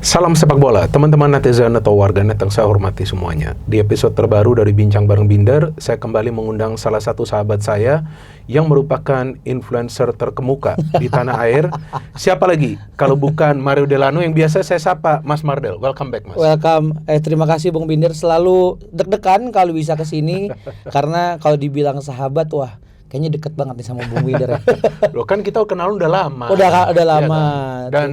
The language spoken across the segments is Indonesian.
Salam sepak bola, teman-teman netizen atau warganet yang saya hormati semuanya. Di episode terbaru dari Bincang Bareng Binder, saya kembali mengundang salah satu sahabat saya yang merupakan influencer terkemuka di tanah air. Siapa lagi? Kalau bukan Mario Delano yang biasa saya sapa Mas Mardel. Welcome back, Mas. Welcome. Terima kasih Bung Binder, selalu deg-degan kalau bisa ke sini karena kalau dibilang sahabat, wah kayaknya deket banget nih sama Bung Binder ya. Loh kan kita kenal udah lama. Udah lama. Ya kan? Dan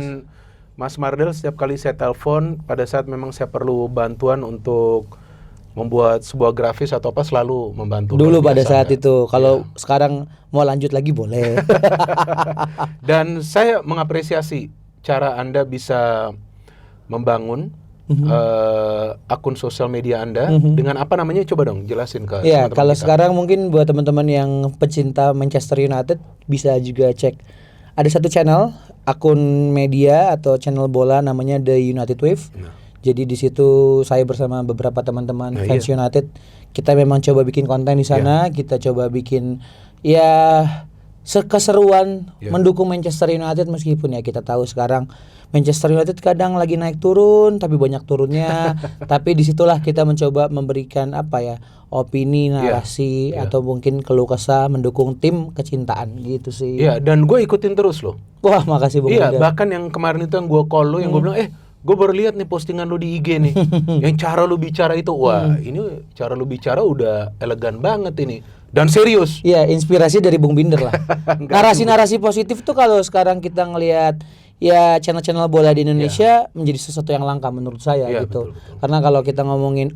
Mas Mardel setiap kali saya telepon pada saat memang saya perlu bantuan untuk membuat sebuah grafis atau apa selalu membantu. Dulu pada saat itu, kalau sekarang mau lanjut lagi boleh. Dan saya mengapresiasi cara Anda bisa membangun akun sosial media Anda dengan apa namanya, coba dong jelasin ke Ya, teman-teman kalau kita. sekarang mungkin buat teman-teman yang pecinta Manchester United bisa juga cek. Ada satu channel akun media atau channel bola namanya The United Wave. Jadi di situ saya bersama beberapa teman-teman fans United, kita memang coba bikin konten di sana, kita coba bikin keseruan mendukung Manchester United, meskipun ya kita tahu sekarang Manchester United kadang lagi naik turun tapi banyak turunnya. Tapi disitulah kita mencoba memberikan opini, narasi atau mungkin keluh kesah mendukung tim kecintaan gitu sih. Iya, dan gue ikutin terus loh. Wah, makasih Bung Binder. Bahkan yang kemarin itu yang gue call lo, yang gue bilang gue baru lihat nih postingan lo di IG nih. Yang cara lo bicara itu, wah ini cara lo bicara udah elegan banget ini. Dan serius. Iya, inspirasi dari Bung Binder lah. Narasi-narasi positif tuh kalau sekarang kita ngelihat channel-channel bola di Indonesia menjadi sesuatu yang langka menurut saya gitu. Betul. Karena kalau kita ngomongin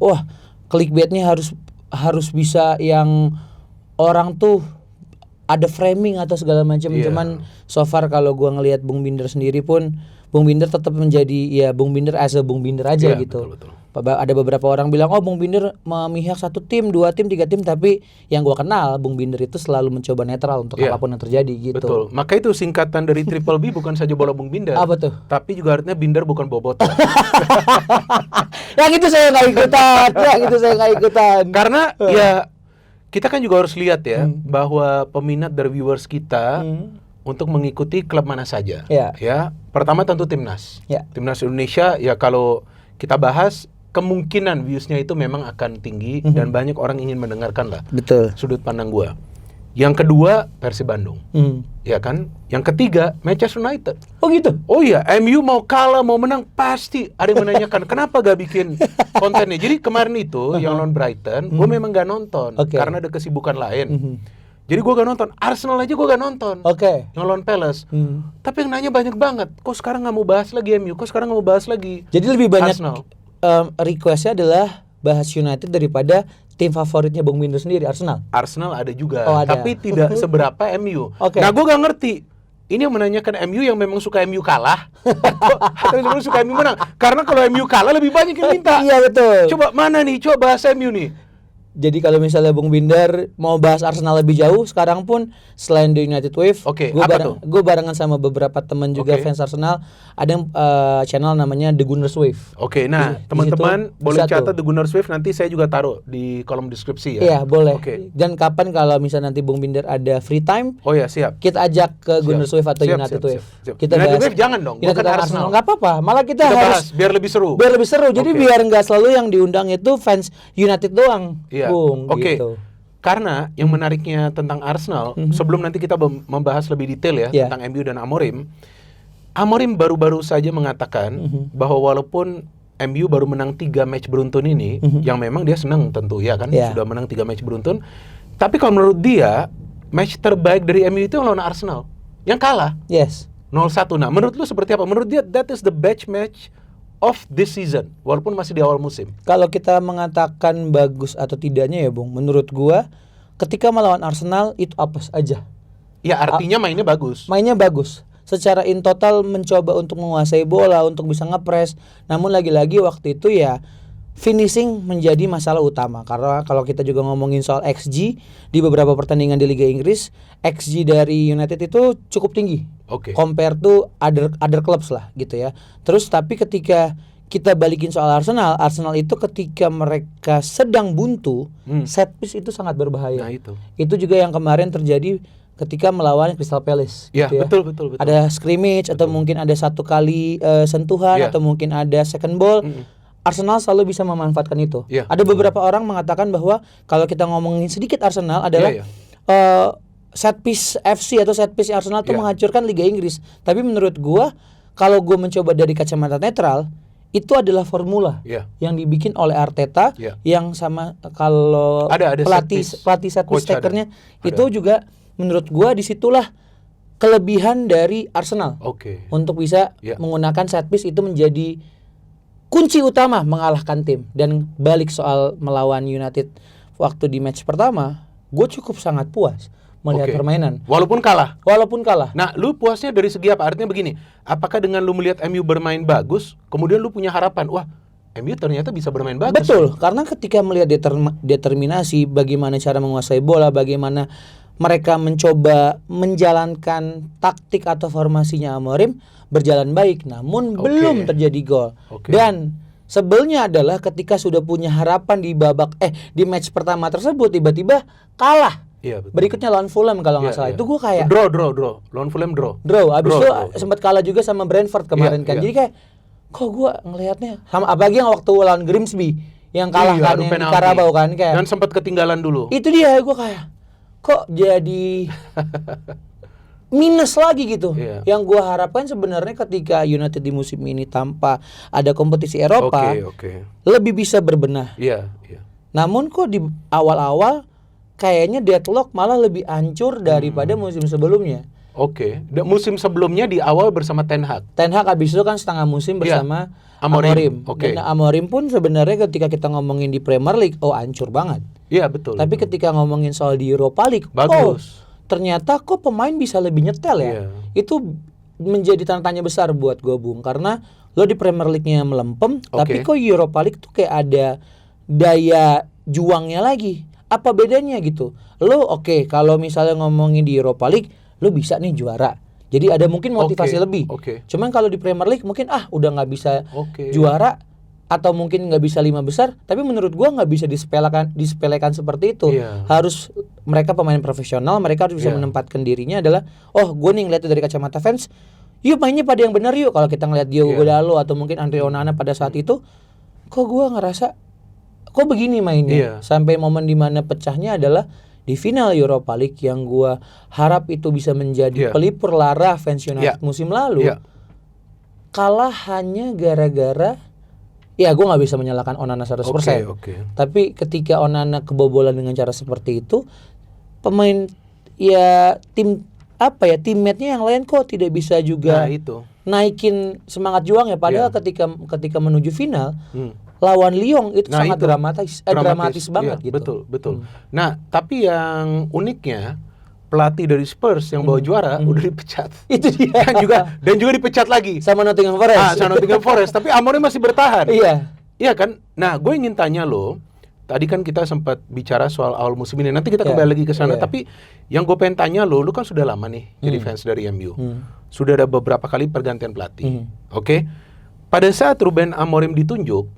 clickbaitnya harus bisa yang orang tuh ada framing atau segala macam. Cuman so far kalau gua ngelihat Bung Binder sendiri pun, Bung Binder tetap menjadi Bung Binder as a Bung Binder aja gitu. Betul. Ada beberapa orang bilang Bung Binder memihak satu tim, 2 tim, 3 tim, tapi yang gua kenal Bung Binder itu selalu mencoba netral untuk apapun yang terjadi gitu. Betul. Maka itu singkatan dari Triple B bukan saja bola Bung Binder. Apa tuh? Tapi juga artinya Binder bukan bobotoh. Yang itu saya nggak ikutan. Karena kita kan juga harus lihat bahwa peminat dari viewers kita untuk mengikuti klub mana saja. Ya, pertama tentu timnas. Timnas Indonesia kalau kita bahas kemungkinan viewsnya itu memang akan tinggi dan banyak orang ingin mendengarkan lah. Betul. Sudut pandang gua. Yang kedua Persib Bandung. Ya kan? Yang ketiga Manchester United. Oh gitu? Oh iya, MU mau kalah mau menang pasti ada yang menanyakan kenapa gak bikin kontennya. Jadi kemarin itu yang lawan Brighton, gue memang gak nonton karena ada kesibukan lain. Jadi gue gak nonton. Arsenal aja gue gak nonton. Yang lawan Palace. Tapi yang nanya banyak banget. Kok sekarang gak mau bahas lagi MU? Kok sekarang gak mau bahas lagi Jadi lebih banyak Arsenal? Requestnya adalah bahas United daripada tim favoritnya Bung Binder sendiri, Arsenal. Arsenal ada juga, ada. tapi tidak seberapa MU. Nah, gue gak ngerti. Ini yang menanyakan MU yang memang suka MU kalah atau yang memang suka MU menang. Karena kalau MU kalah lebih banyak yang minta. Iya betul. Coba mana nih? Coba bahas MU nih. Jadi kalau misalnya Bung Binder mau bahas Arsenal lebih jauh, sekarang pun selain The United Wave, gue barengan sama beberapa teman juga fans Arsenal, ada yang channel namanya The Gunners Wave. Nah teman-teman boleh catat The Gunners Wave, nanti saya juga taruh di kolom deskripsi ya. Iya boleh. Dan kapan kalau misalnya nanti Bung Binder ada free time, siap. Kita ajak ke Gunners Wave atau United Wave. Siap. Kita United bahas Wave jangan dong, United Arsenal nggak apa-apa. Malah kita bahas harus biar lebih seru. Jadi biar nggak selalu yang diundang itu fans United doang. Bung, gitu. Karena yang menariknya tentang Arsenal, sebelum nanti kita membahas lebih detail tentang MU dan Amorim baru-baru saja mengatakan bahwa walaupun MU baru menang 3 match beruntun ini, yang memang dia senang tentu sudah menang 3 match beruntun, tapi kalau menurut dia match terbaik dari MU itu lawan Arsenal yang kalah 0-1. Nah menurut lu seperti apa? Menurut dia that is the best match of this season, walaupun masih di awal musim. Kalau kita mengatakan bagus atau tidaknya Bung, menurut gua ketika melawan Arsenal itu apes aja. Ya artinya mainnya bagus. Secara in total mencoba untuk menguasai bola, untuk bisa ngepres. Namun lagi-lagi waktu itu finishing menjadi masalah utama. Karena kalau kita juga ngomongin soal XG di beberapa pertandingan di Liga Inggris, XG dari United itu cukup tinggi. Compare to other clubs lah gitu ya. Terus tapi ketika kita balikin soal Arsenal itu ketika mereka sedang buntu, set piece itu sangat berbahaya. Nah, itu juga yang kemarin terjadi ketika melawan Crystal Palace. Ya, gitu ya. betul. Ada scrimmage atau mungkin ada satu kali sentuhan atau mungkin ada second ball. Arsenal selalu bisa memanfaatkan itu. Ada beberapa orang mengatakan bahwa kalau kita ngomongin sedikit Arsenal adalah set piece FC atau set piece Arsenal itu menghancurkan Liga Inggris. Tapi menurut gua, kalau gua mencoba dari kacamata netral, itu adalah formula yang dibikin oleh Arteta yang sama kalau ada pelatih set piece takernya itu juga menurut gua disitulah kelebihan dari Arsenal untuk bisa menggunakan set piece itu menjadi kunci utama mengalahkan tim. Dan balik soal melawan United waktu di match pertama, gue cukup sangat puas melihat permainan. Walaupun kalah. Nah, lu puasnya dari segi apa? Artinya begini, apakah dengan lu melihat MU bermain bagus, kemudian lu punya harapan, wah, MU ternyata bisa bermain bagus. Betul, karena ketika melihat determinasi, bagaimana cara menguasai bola, bagaimana mereka mencoba menjalankan taktik atau formasinya Amorim berjalan baik, namun belum terjadi gol. Dan sebelnya adalah ketika sudah punya harapan di match pertama tersebut tiba-tiba kalah. Berikutnya lawan Fulham kalau nggak salah. Itu gue kayak draw. Lawan Fulham draw. Abis itu sempat kalah juga sama Brentford kemarin kan. Jadi kayak kok gue ngelihatnya sama apalagi yang waktu lawan Grimsby yang kalah kan yang di Carabao kan kayak. Dan sempat ketinggalan dulu. Itu dia gue kayak kok jadi minus lagi gitu. Yang gue harapkan sebenarnya ketika United di musim ini tanpa ada kompetisi Eropa lebih bisa berbenah. Namun kok di awal-awal kayaknya deadlock malah lebih hancur daripada musim sebelumnya. Musim sebelumnya di awal bersama Ten Hag habis itu kan setengah musim bersama Amorim. Dan Amorim pun sebenarnya ketika kita ngomongin di Premier League, hancur banget. Iya betul. Tapi ketika ngomongin soal di Europa League, bagus. Ternyata kok pemain bisa lebih nyetel ya. Itu menjadi tanda tanya besar buat gue, Bung, karena lo di Premier League-nya melempem, tapi kok Europa League tuh kayak ada daya juangnya lagi. Apa bedanya gitu? Lo kalau misalnya ngomongin di Europa League, lo bisa nih juara. Jadi ada mungkin motivasi lebih. Cuman kalau di Premier League mungkin udah nggak bisa juara atau mungkin nggak bisa 5 besar. Tapi menurut gua nggak bisa disepelekan seperti itu. Harus mereka pemain profesional, mereka harus bisa menempatkan dirinya adalah, gue nih ngeliat dari kacamata fans, yuk mainnya pada yang benar yuk. Kalau kita ngeliat Diogo Dalot atau mungkin Andre Onana pada saat itu, kok gua ngerasa kok begini mainnya. Sampai momen dimana pecahnya adalah di final Europa League yang gua harap itu bisa menjadi pelipur lara fans United musim lalu. Kalah hanya gara-gara gua nggak bisa menyalahkan Onana 100%. Tapi ketika Onana kebobolan dengan cara seperti itu, pemain teammate-nya yang lain kok tidak bisa juga naikin semangat juangnya. Padahal ketika menuju final lawan Lyon itu sangat dramatis banget gitu. Betul. Nah, tapi yang uniknya pelatih dari Spurs yang bawa juara udah dipecat. Itu dia. Dan juga dipecat lagi sama Nottingham Forest. Tapi Amorim masih bertahan. Iya kan? Nah, gue ingin tanya lo, tadi kan kita sempat bicara soal awal musim ini. Nanti kita kembali lagi ke sana. Tapi yang gue pengen tanya lo kan sudah lama nih jadi fans dari MU. Sudah ada beberapa kali pergantian pelatih. Pada saat Ruben Amorim ditunjuk,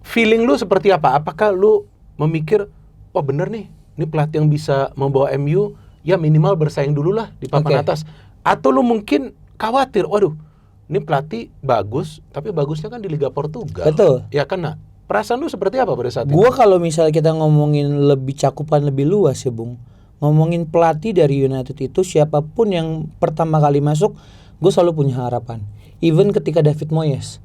feeling lu seperti apa? Apakah lu memikir, wah bener nih, ini pelatih yang bisa membawa MU, ya minimal bersaing dulu lah di papan atas. Atau lu mungkin khawatir, waduh, ini pelatih bagus, tapi bagusnya kan di Liga Portugal. Betul. Ya kan, nah, perasaan lu seperti apa pada saat itu? Gua kalau misalnya kita ngomongin lebih cakupan lebih luas ya, Bung. Ngomongin pelatih dari United itu, siapapun yang pertama kali masuk, gue selalu punya harapan. Even ketika David Moyes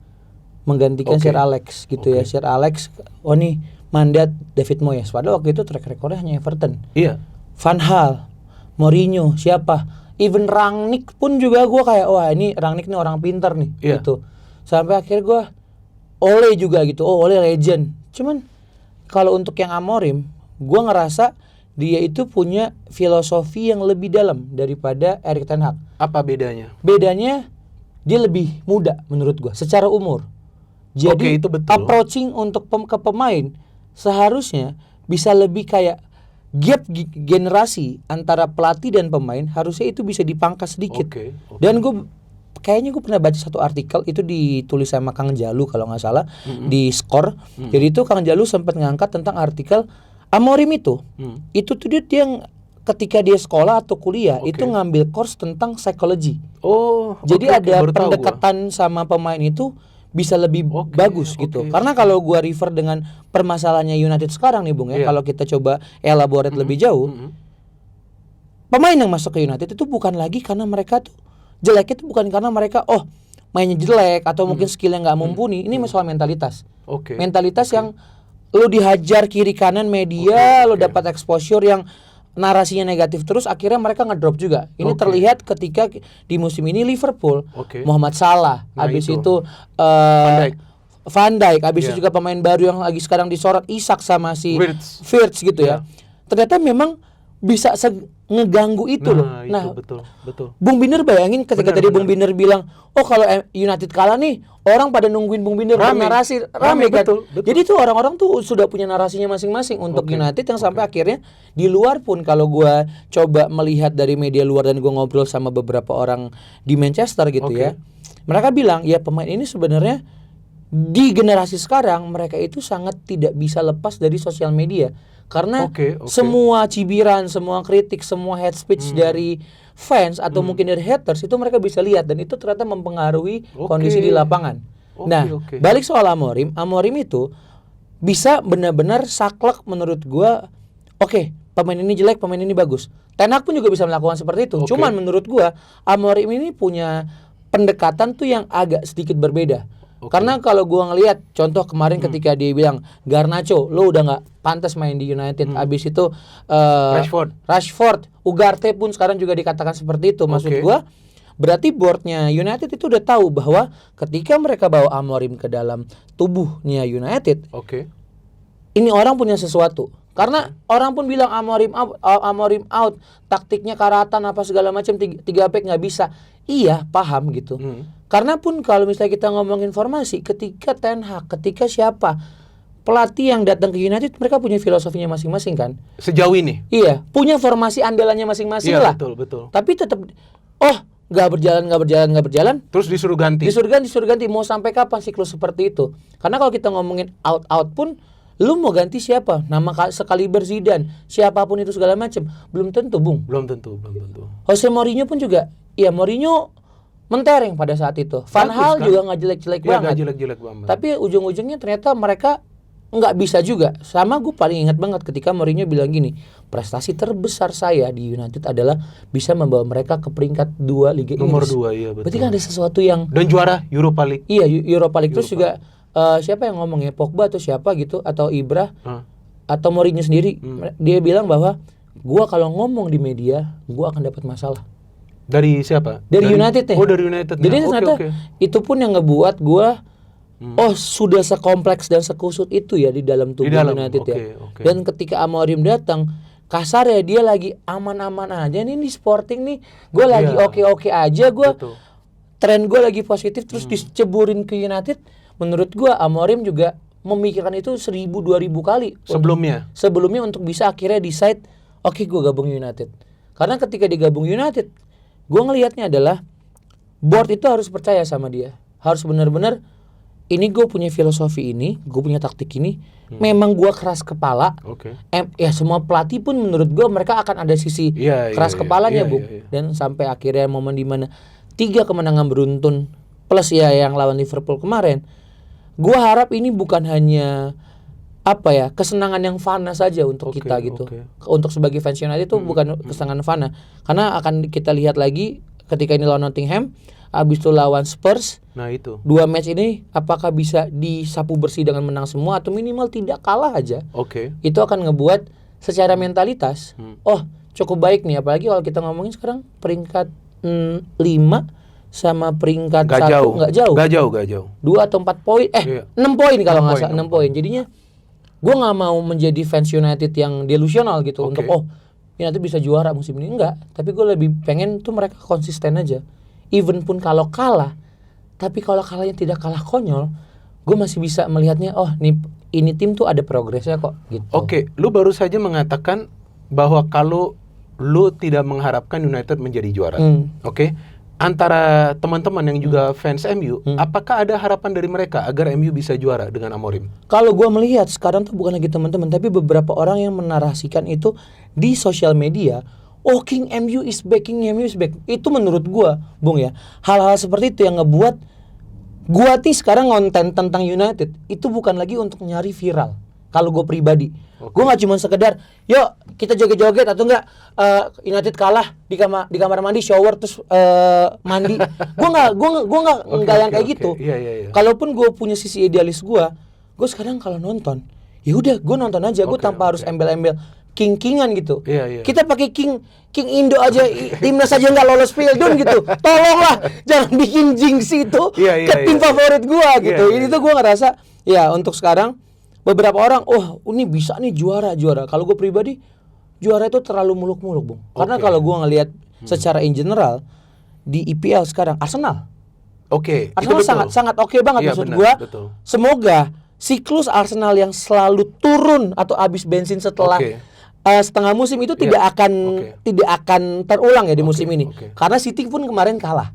menggantikan Sir Alex gitu ya. Sir Alex, nih mandat David Moyes. Padahal waktu itu track recordnya hanya Everton. Van Gaal, Mourinho, siapa? Even Rangnick pun juga gue kayak, wah ini Rangnick nih orang pintar nih gitu. Sampai akhirnya gue Ole juga gitu. Ole legend. Cuman kalau untuk yang Amorim, gue ngerasa dia itu punya filosofi yang lebih dalam daripada Erik ten Hag. Apa bedanya? Bedanya dia lebih muda menurut gua secara umur. Jadi itu betul. Approaching untuk ke pemain seharusnya bisa lebih kayak gap generasi antara pelatih dan pemain harusnya itu bisa dipangkas sedikit. Dan kayaknya gue pernah baca satu artikel itu ditulis sama Kang Jalu kalau nggak salah di Skor. Jadi itu Kang Jalu sempat ngangkat tentang artikel Amorim itu tuh dia yang ketika dia sekolah atau kuliah itu ngambil course tentang psikologi. Oh, jadi ada baru tahu pendekatan sama pemain itu bisa lebih bagus gitu. Karena kalau gua refer dengan permasalahannya United sekarang nih Bung ya, kalau kita coba elaborate lebih jauh, pemain yang masuk ke United itu bukan lagi karena mereka tuh jelek, itu bukan karena mereka mainnya jelek atau mungkin skillnya nggak mumpuni. Ini masalah mentalitas. Mentalitas yang lo dihajar kiri kanan media, lo dapat exposure yang narasinya negatif terus, akhirnya mereka ngedrop juga. Ini terlihat ketika di musim ini Liverpool, Muhammad Salah, habis itu Van Dijk, habis itu juga pemain baru yang lagi sekarang disorot Isak sama si Wirtz gitu ya. Ternyata memang bisa ngeganggu itu loh. Nah, betul. Bung Binder bayangin ketika tadi Bung Binder bilang, oh kalau United kalah nih, orang pada nungguin Bung Binder bernarasi rame kan. Betul. Jadi tuh orang-orang tuh sudah punya narasinya masing-masing untuk United yang sampai akhirnya di luar pun kalau gua coba melihat dari media luar dan gua ngobrol sama beberapa orang di Manchester gitu ya. Mereka bilang, ya pemain ini sebenarnya di generasi sekarang mereka itu sangat tidak bisa lepas dari sosial media. Karena semua cibiran, semua kritik, semua hate speech dari fans atau mungkin dari haters itu mereka bisa lihat dan itu ternyata mempengaruhi kondisi di lapangan. Balik soal Amorim itu bisa benar-benar saklek menurut gua. Pemain ini jelek, pemain ini bagus. Ten Hag pun juga bisa melakukan seperti itu. Cuman menurut gua Amorim ini punya pendekatan tuh yang agak sedikit berbeda. Karena kalau gua ngelihat contoh kemarin ketika dia bilang Garnacho lo udah nggak pantas main di United, abis itu Rashford, Ugarte pun sekarang juga dikatakan seperti itu. Maksud gua berarti boardnya United itu udah tahu bahwa ketika mereka bawa Amorim ke dalam tubuhnya United, ini orang punya sesuatu. Karena orang pun bilang Amorim out, taktiknya karatan apa segala macam 3 back nggak bisa. Iya, paham gitu. Karena pun kalau misalnya kita ngomong informasi, ketika Ten Hag, ketika siapa pelatih yang datang ke United, mereka punya filosofinya masing-masing kan. Sejauh ini. Iya, punya formasi andalannya masing-masing lah. Betul. Tapi tetap nggak berjalan. Terus disuruh ganti. Mau sampai kapan siklus seperti itu? Karena kalau kita ngomongin out pun, lu mau ganti siapa? Nama sekaliber Zidane, siapapun itu segala macam, belum tentu, Bung. Belum tentu. Jose Mourinho pun juga, ya Mourinho mentereng pada saat itu. Van Gaal juga nggak jelek-jelek banget. Tapi ujung-ujungnya ternyata mereka nggak bisa juga. Sama gue paling ingat banget ketika Mourinho bilang gini, prestasi terbesar saya di United adalah bisa membawa mereka ke peringkat 2 Liga Inggris. Nomor 2, iya betul. Berarti kan ada sesuatu yang... Dan juara Europa League. Iya, Europa League. Terus juga siapa yang ngomong ya, Pogba atau siapa gitu, atau Ibra, atau Mourinho sendiri, dia bilang bahwa gua kalau ngomong di media, gua akan dapat masalah. Dari siapa? Dari United nih. Dari United. Jadi ternyata itu pun yang ngebuat gua sudah sekompleks dan sekusut itu ya di dalam tubuh United ya. Dan ketika Amorim datang, kasar ya dia lagi aman-aman aja nih di Sporting nih. Gua lagi oke-oke aja, gua tren gua lagi positif, terus diceburin ke United. Menurut gua Amorim juga memikirkan itu 1000-2000 kali sebelumnya untuk bisa akhirnya decide gua gabung United. Karena ketika digabung United, gua ngelihatnya adalah board itu harus percaya sama dia. Harus benar-benar ini gue punya filosofi ini, gue punya taktik ini. Memang gue keras kepala. Ya semua pelatih pun menurut gue mereka akan ada sisi keras kepalanya, Bu. Dan sampai akhirnya momen dimana 3 kemenangan beruntun plus ya yang lawan Liverpool kemarin. Gue harap ini bukan hanya kesenangan yang fana saja untuk kita gitu. Untuk sebagai fans United itu bukan kesenangan fana. Karena akan kita lihat lagi ketika ini lawan Nottingham, habis itu lawan Spurs. Nah itu 2 match ini apakah bisa disapu bersih dengan menang semua atau minimal tidak kalah aja. Itu akan ngebuat secara mentalitas cukup baik nih. Apalagi kalau kita ngomongin sekarang peringkat 5 sama peringkat 1 nggak jauh. 2 atau 4 poin 6 poin kalau nggak salah, 6 poin. Jadinya gue nggak mau menjadi fans United yang delusional gitu untuk United bisa juara musim ini, enggak. Tapi gue lebih pengen tuh mereka konsisten aja. Even pun kalau kalah, tapi kalau kalahnya tidak kalah konyol, gue masih bisa melihatnya ini tim tuh ada progresnya kok gitu. Lu baru saja mengatakan bahwa kalau lu tidak mengharapkan United menjadi juara. antara teman-teman yang juga fans MU, apakah ada harapan dari mereka agar MU bisa juara dengan Amorim? Kalau gue melihat sekarang tuh bukan lagi teman-teman, tapi beberapa orang yang menarasikan itu di sosial media. Oh, King MU is back, King MU is back. Itu menurut gue, Bung ya, hal-hal seperti itu yang ngebuat gue nih sekarang konten tentang United itu bukan lagi untuk nyari viral. Kalau gue pribadi, gue nggak cuma sekedar, yuk kita joget-joget atau enggak United kalah di kamar mandi, shower terus mandi. Gue nggak yang kayak gitu. Iya. Kalaupun gue punya sisi idealis gue sekarang kalau nonton, ya udah gue nonton aja, gue tanpa harus embel-embel king-kingan gitu. Iya. Kita pakai King Indo aja, timnas aja nggak lolos Pildun gitu. Tolonglah, jangan bikin jinx itu ke tim favorit gue gitu. Ini tuh gue ngerasa, ya untuk sekarang beberapa orang, ini bisa nih juara. Kalau gue pribadi, juara itu terlalu muluk-muluk, Bung. Karena kalau gue ngelihat secara in general di IPL sekarang Arsenal. Arsenal sangat oke banget, maksud gue. Semoga siklus Arsenal yang selalu turun atau habis bensin setelah setengah musim itu tidak akan terulang ya di musim ini. Karena City pun kemarin kalah.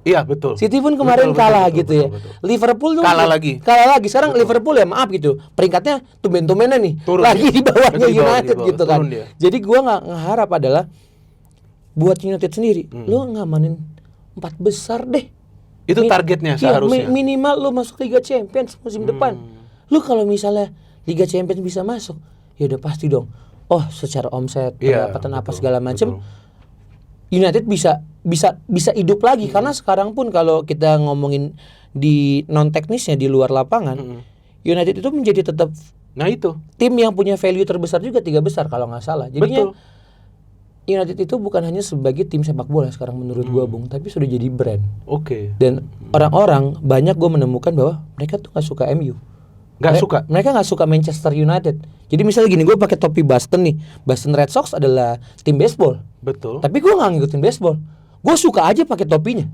Iya, betul. City pun kemarin kalah gitu ya. Liverpool tuh kalah lagi. Sekarang Liverpool ya maaf gitu. Peringkatnya tumben-tumbenan nih. Turun lagi di bawahnya United gitu kan. Jadi gua nggak ngeharap adalah buat United sendiri. Lu ngamanin 4 besar deh. Itu targetnya seharusnya. Minimal lu masuk Liga Champions musim depan. Lu kalau misalnya Liga Champions bisa masuk, ya udah pasti dong. Oh, secara omset, pendapatan apa segala macam. United bisa hidup lagi karena sekarang pun kalau kita ngomongin di non teknisnya di luar lapangan, United itu menjadi tetap tim yang punya value terbesar juga, 3 besar kalau nggak salah. Jadinya United itu bukan hanya sebagai tim sepak bola sekarang menurut gua, Bung, tapi sudah jadi brand. Dan orang-orang banyak gua menemukan bahwa mereka tuh nggak suka MU. Mereka nggak suka Manchester United. Jadi misalnya gini, gue pakai topi Boston nih. Boston Red Sox adalah tim baseball. Betul. Tapi gue nggak ngikutin baseball. Gue suka aja pakai topinya.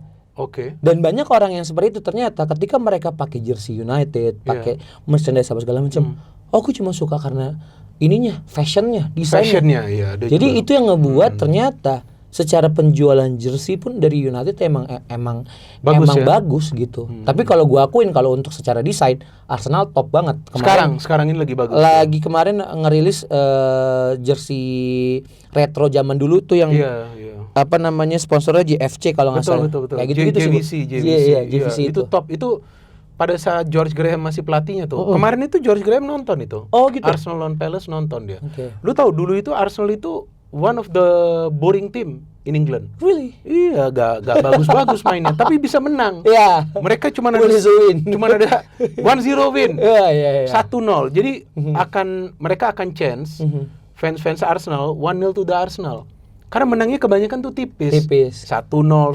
Dan banyak orang yang seperti itu ternyata ketika mereka pakai jersey United, pakai merchandise apa segala macam. Gue cuma suka karena ininya, fashionnya, desainnya. Jadi itu yang ngebuat ternyata secara penjualan jersey pun dari United emang bagus gitu. Tapi kalau gua akuin kalau untuk secara desain Arsenal top banget. Sekarang ini lagi bagus. Kemarin ngerilis jersey retro zaman dulu tuh yang apa namanya sponsornya JFC kalau nggak salah. Betul. Kayak gitu JVC. JVC itu top. Itu pada saat George Graham masih pelatihnya tuh. Kemarin itu George Graham nonton itu. Gitu. Arsenal lawan Palace nonton dia. Lu tahu dulu itu Arsenal itu one of the boring team in England. Really? Iya, gak bagus-bagus mainnya, tapi bisa menang. Mereka cuma ada 1-0 win. 1-0. Jadi mereka akan chance fans Arsenal 1-0 to the Arsenal. Karena menangnya kebanyakan tuh tipis. 1-0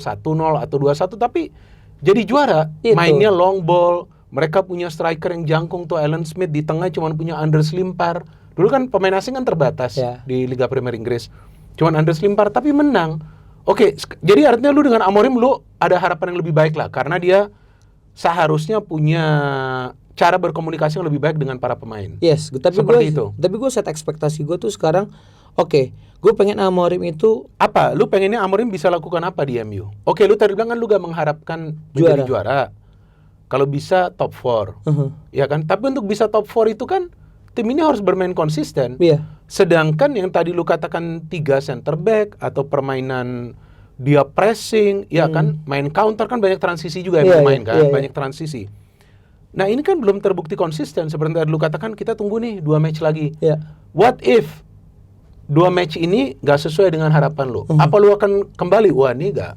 atau 2-1, tapi jadi juara. Mainnya long ball. Mereka punya striker yang jangkung tuh, Alan Smith, di tengah cuma punya Anders Limpar. Dulu kan pemain asing kan terbatas di Liga Premier Inggris. Cuman Anders Limpar tapi menang. Jadi artinya lu dengan Amorim lu ada harapan yang lebih baik lah, karena dia seharusnya punya cara berkomunikasi yang lebih baik dengan para pemain. Tapi gue set ekspektasi gue tuh sekarang, gue pengen Amorim itu apa? Lu pengennya Amorim bisa lakukan apa di MU? Lu tadi bilang kan lu gak mengharapkan menjadi juara. Kalau bisa top 4. Ya kan? Tapi untuk bisa top 4 itu kan tim ini harus bermain konsisten. Sedangkan yang tadi lu katakan 3 center back atau permainan dia pressing, kan main counter kan banyak transisi juga yang bermain kan, banyak transisi. Nah, ini kan belum terbukti konsisten. Seperti tadi lu katakan, kita tunggu nih 2 match lagi. What if 2 match ini gak sesuai dengan harapan lu? Apa lu akan kembali? Wah, ini gak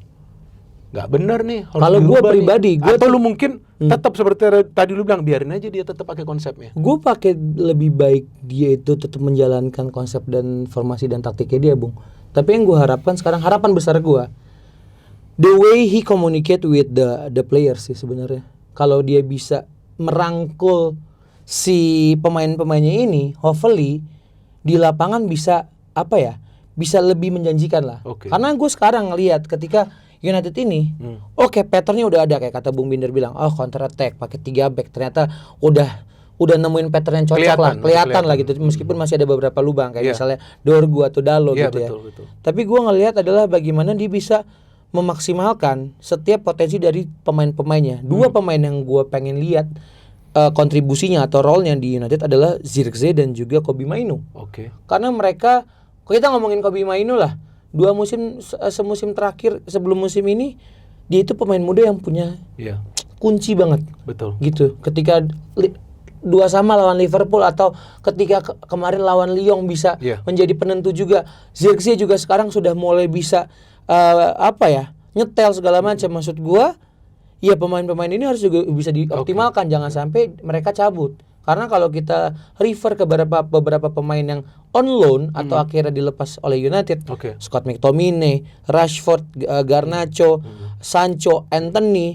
benar nih. Kalau gue pribadi, atau lu mungkin tetap seperti tadi lu bilang, biarin aja dia tetap pakai konsepnya. Gue pakai lebih baik dia itu tetap menjalankan konsep dan formasi dan taktiknya dia, Bung. Tapi yang gue harapkan sekarang, harapan besar gue, the way he communicate with the players sih sebenarnya. Kalau dia bisa merangkul si pemain-pemainnya ini, hopefully di lapangan bisa bisa lebih menjanjikan lah. Karena gue sekarang ngelihat ketika United ini, patternnya udah ada kayak kata Bung Binder bilang, counter attack pakai 3 back, ternyata udah nemuin pattern yang cocok kelihatan lah gitu, meskipun masih ada beberapa lubang kayak misalnya Dorgu atau Dalo gitu ya. Betul. Tapi gue ngelihat adalah bagaimana dia bisa memaksimalkan setiap potensi dari pemain-pemainnya. Dua pemain yang gue pengen lihat kontribusinya atau role-nya di United adalah Zirkzee dan juga Kobbie Mainoo. Oke. Karena mereka, kalau kita ngomongin Kobbie Mainoo lah, 2 musim semusim terakhir sebelum musim ini dia itu pemain muda yang punya kunci banget. Betul. Gitu. Ketika 2-2 lawan Liverpool atau ketika kemarin lawan Lyon bisa menjadi penentu juga. Zirkzee juga sekarang sudah mulai bisa nyetel segala macam. Maksud gua, ya pemain-pemain ini harus juga bisa dioptimalkan, jangan sampai mereka cabut. Karena kalau kita refer ke beberapa pemain yang on loan atau akhirnya dilepas oleh United, Scott McTominay, Rashford, Garnacho, Sancho, Anthony.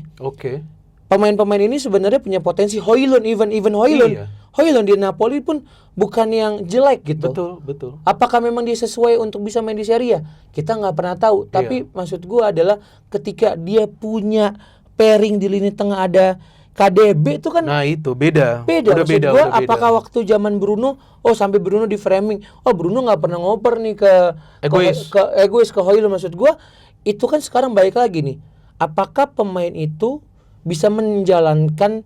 Pemain-pemain ini sebenarnya punya potensi. Højlund, even Højlund. Højlund di Napoli pun bukan yang jelek gitu. Betul. Apakah memang dia sesuai untuk bisa main di Serie A? Kita nggak pernah tahu. Tapi maksud gua adalah ketika dia punya pairing di lini tengah ada KDB itu kan. Nah itu beda. Maksud gue apakah waktu zaman Bruno, sampai Bruno di framing, Bruno nggak pernah ngoper nih ke egois ke Højlund. Maksud gue itu kan sekarang balik lagi nih. Apakah pemain itu bisa menjalankan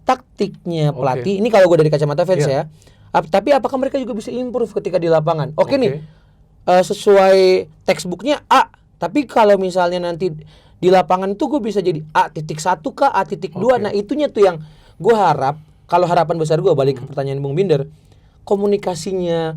taktiknya pelatih? Ini kalau gue dari kacamata fans ya. Tapi apakah mereka juga bisa improve ketika di lapangan? Nih sesuai textbooknya A. Tapi kalau misalnya nanti di lapangan itu gue bisa jadi A.1 kah, A.2. Nah itunya tuh yang gue harap. Kalau harapan besar gue balik ke pertanyaan Bung Binder, komunikasinya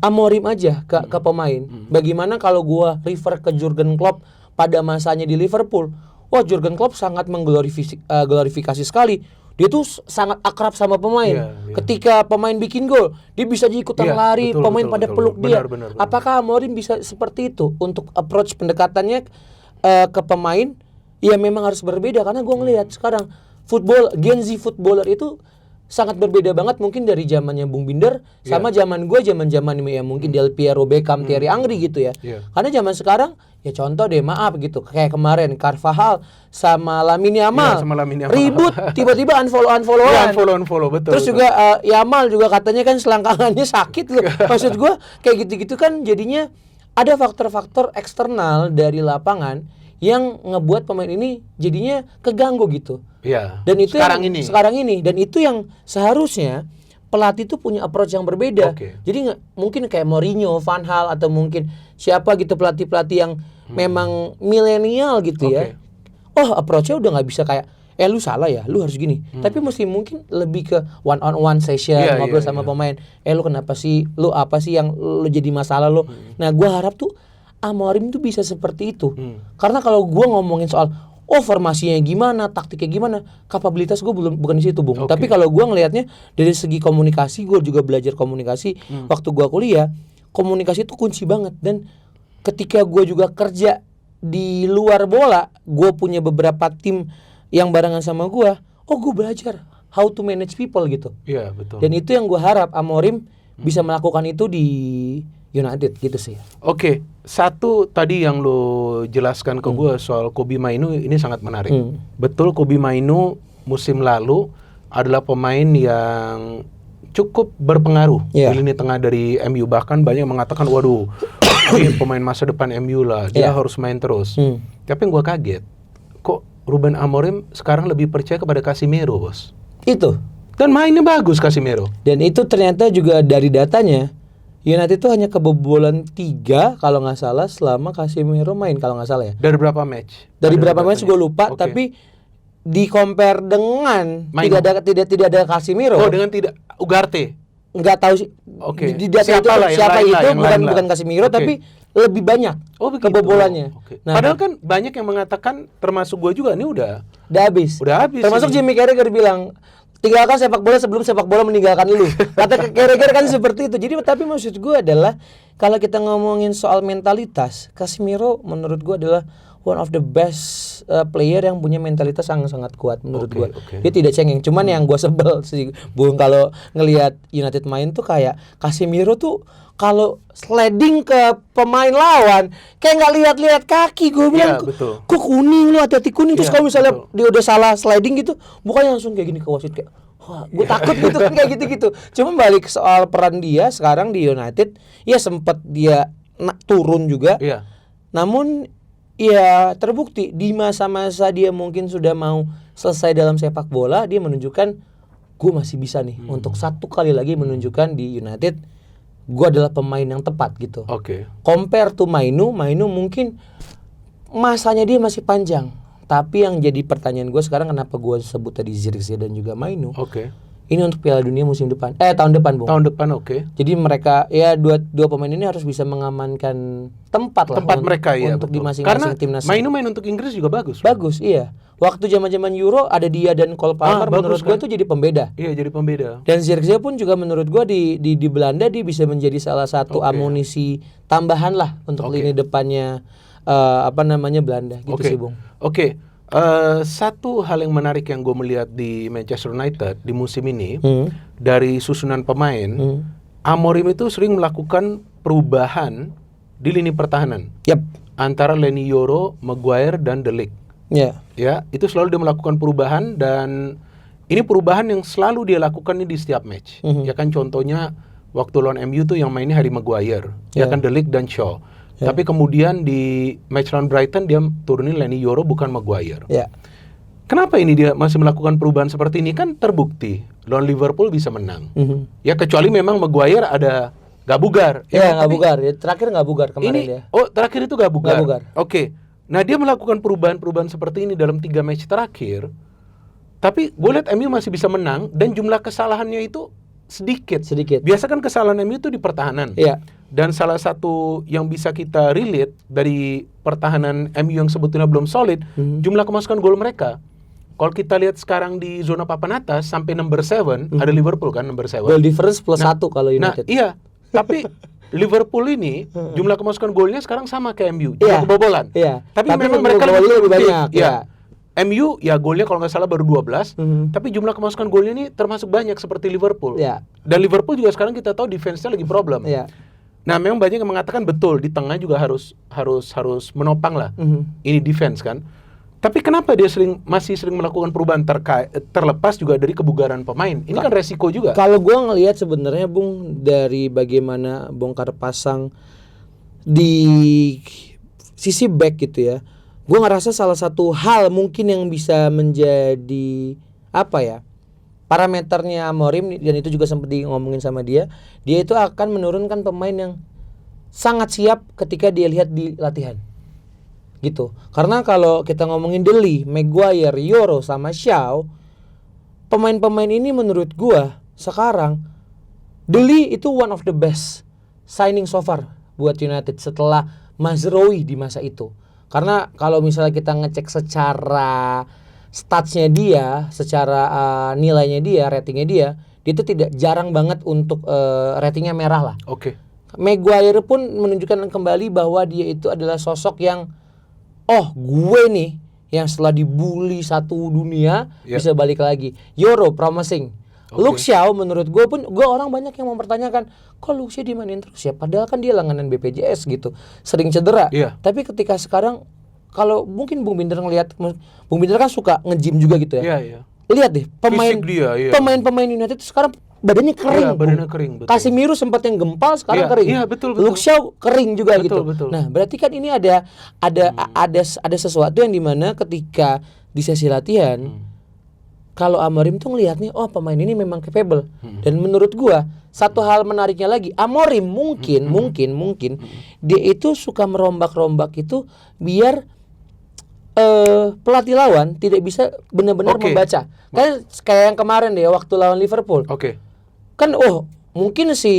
Amorim aja ke pemain. Bagaimana kalau gue refer ke Jurgen Klopp pada masanya di Liverpool? Jurgen Klopp sangat mengglorifikasi sekali. Dia tuh sangat akrab sama pemain. Ketika pemain bikin gol, dia bisa ikutan lari, pemain pada peluk dia. Benar. Apakah Amorim bisa seperti itu untuk approach pendekatannya ke pemain? Ya memang harus berbeda, karena gue ngelihat sekarang Gen Z footballer itu sangat berbeda banget mungkin dari zamannya Bung Binder sama zaman gue, zaman ya mungkin Del Piero, Beckham, Thierry Henry gitu ya. Karena zaman sekarang ya contoh deh, maaf gitu, kayak kemarin Carvajal sama Lamine Yamal ribut, tiba-tiba unfollow, betul. Terus juga Yamal juga katanya kan selangkangannya sakit loh. Maksud gue kayak gitu-gitu kan jadinya ada faktor-faktor eksternal dari lapangan yang ngebuat pemain ini jadinya keganggu gitu. Dan itu sekarang ini dan itu yang seharusnya pelatih itu punya approach yang berbeda. Jadi mungkin kayak Mourinho, Van Gaal atau mungkin siapa gitu pelatih-pelatih yang memang milenial gitu ya. Approach-nya udah nggak bisa kayak lu salah ya, lu harus gini. Tapi mesti mungkin lebih ke one on one session, ngobrol sama pemain. Lu kenapa sih? Lu apa sih yang lu jadi masalah lu? Nah, gua harap tuh Amorim tuh bisa seperti itu. Karena kalau gua ngomongin soal formasinya gimana, taktiknya gimana, kapabilitas gua bukan di situ, Bung. Tapi kalau gua ngelihatnya dari segi komunikasi, gua juga belajar komunikasi waktu gua kuliah. Komunikasi itu kunci banget, dan ketika gua juga kerja di luar bola, gua punya beberapa tim yang barengan sama gue belajar how to manage people gitu. Iya, betul. Dan itu yang gue harap Amorim bisa melakukan itu di United gitu sih. Satu tadi yang lo jelaskan ke gue soal Kobbie Mainoo ini sangat menarik. Betul, Kobbie Mainoo musim lalu adalah pemain yang cukup berpengaruh di lini tengah dari MU. Bahkan banyak mengatakan, waduh, ini pemain masa depan MU lah, dia harus main terus. Tapi yang gue kaget, kok Ruben Amorim sekarang lebih percaya kepada Casemiro, bos. Itu. Dan mainnya bagus Casemiro. Dan itu ternyata juga dari datanya, United itu hanya kebobolan 3 kalau nggak salah selama Casemiro main, kalau nggak salah ya. Dari berapa match? Dari berapa match gue lupa, tapi di compare dengan tidak ada Casemiro. Dengan tidak Ugarte. Nggak tahu sih. Di data siapa itu bukan Casemiro, tapi lebih banyak kebobolannya. Nah, padahal kan banyak yang mengatakan, termasuk gue juga, ini udah habis. Termasuk Jimmy Carragher bilang, tinggalkan sepak bola sebelum sepak bola meninggalkan lu. Kata Carragher kan seperti itu. Jadi tapi maksud gue adalah kalau kita ngomongin soal mentalitas, Casemiro menurut gue adalah one of the best player yang punya mentalitas sangat kuat menurut gue. Dia tidak cengeng. Cuman yang gue sebel sih, Bung, kalau ngelihat United main tuh kayak Casemiro tuh kalau sliding ke pemain lawan kayak nggak lihat kaki. Gue bilang, kok kuning lu, hati-hati kuning. Terus kalau misalnya dia udah salah sliding gitu, bukannya langsung kayak gini ke wasit, kayak wah, gue takut gitu kan, kayak gitu. Cuma balik soal peran dia sekarang di United, ya sempat dia turun juga. Namun Iya, terbukti di masa-masa dia mungkin sudah mau selesai dalam sepak bola, dia menunjukkan gue masih bisa nih untuk satu kali lagi menunjukkan di United gue adalah pemain yang tepat gitu. Oke. Compare to Mainu mungkin masanya dia masih panjang. Tapi yang jadi pertanyaan gue sekarang, kenapa gue sebut tadi Zirkzee dan juga Mainu? Oke. Ini untuk Piala Dunia musim depan. Tahun depan, Bung. Tahun depan, oke. Jadi mereka ya dua pemain ini harus bisa mengamankan tempat lah mereka ya, untuk betul. di masing-masing timnas. Karena main untuk Inggris juga bagus. Bagus, iya. Waktu zaman-zaman Euro ada dia dan Cole Palmer, menurut gue tuh jadi pembeda. Iya, jadi pembeda. Dan Zirkzee pun juga menurut gue di Belanda dia bisa menjadi salah satu amunisi tambahan lah untuk lini depannya Belanda gitu sih, Bung. Oke. Satu hal yang menarik yang gue melihat di Manchester United di musim ini, dari susunan pemain, Amorim itu sering melakukan perubahan di lini pertahanan. Antara Leny Yoro, Maguire, dan De Ligt. Ya, itu selalu dia melakukan perubahan, dan ini perubahan yang selalu dia lakukan di setiap match. Ya kan, contohnya waktu lawan MU tuh yang mainnya Harry Maguire, ya kan, De Ligt dan Shaw. Tapi kemudian di match lawan Brighton dia turunin Leny Yoro bukan Maguire. Kenapa ini dia masih melakukan perubahan seperti ini? Kan terbukti lawan Liverpool bisa menang. Ya kecuali memang Maguire ada gak bugar. Gak bugar. Terakhir gak bugar kemarin dia. Terakhir itu gak bugar. Oke. Nah dia melakukan perubahan-perubahan seperti ini dalam 3 match terakhir. Tapi gue lihat MU masih bisa menang dan jumlah kesalahannya itu sedikit. Biasa kan kesalahan MU itu di pertahanan. Dan salah satu yang bisa kita relate dari pertahanan MU yang sebetulnya belum solid, jumlah kemasukan gol mereka. Kalau kita lihat sekarang di zona papan atas sampai number 7, ada Liverpool kan number 7. Goal difference plus 1 kalau United. Iya. Tapi Liverpool ini jumlah kemasukan golnya sekarang sama kayak MU, jumlah kebobolan. Tapi memang mereka lebih banyak. MU ya golnya kalau nggak salah baru 12, tapi jumlah kemasukan golnya ini termasuk banyak seperti Liverpool. Dan Liverpool juga sekarang kita tahu defense-nya lagi problem. Nah, memang banyak yang mengatakan betul di tengah juga harus menopang lah. Ini defense kan. Tapi kenapa dia masih sering melakukan perubahan terlepas juga dari kebugaran pemain? Ini kan resiko juga. Kalau gue ngelihat sebenarnya, Bung, dari bagaimana bongkar pasang di sisi back gitu ya, gue ngerasa salah satu hal mungkin yang bisa menjadi parameternya Amorim, dan itu juga sempat ngomongin sama dia itu akan menurunkan pemain yang sangat siap ketika dia lihat di latihan gitu. Karena kalau kita ngomongin De Ligt, Maguire, Yoro, sama Shaw, pemain-pemain ini menurut gue sekarang De Ligt itu one of the best signing so far buat United setelah Mazraoui di masa itu. Karena kalau misalnya kita ngecek secara statsnya dia, secara nilainya dia, ratingnya dia itu tidak jarang banget untuk ratingnya merah lah. Maguire pun menunjukkan kembali bahwa dia itu adalah sosok yang gue nih yang setelah dibully satu dunia bisa balik lagi. Yoro promising. Luke Shaw menurut gue pun, orang banyak yang mempertanyakan, kok Luke Shaw dimainin terus ya, padahal kan dia langganan BPJS gitu, sering cedera. Tapi ketika sekarang, kalau mungkin Bung Binder ngelihat, Bung Binder kan suka nge-gym juga gitu ya. Lihat deh pemain-pemain United itu sekarang badannya kering. Badannya kering, betul. Casemiro sempat yang gempal, sekarang kering. Betul. Luke Shaw kering juga gitu. Betul. Nah, berarti kan ini ada sesuatu yang dimana ketika di sesi latihan, kalau Amorim tuh ngelihatnya, pemain ini memang capable. Dan menurut gua satu hal menariknya lagi, Amorim mungkin dia itu suka merombak-rombak itu biar pelatih lawan tidak bisa benar-benar membaca. Kayak yang kemarin deh waktu lawan Liverpool. Kan mungkin si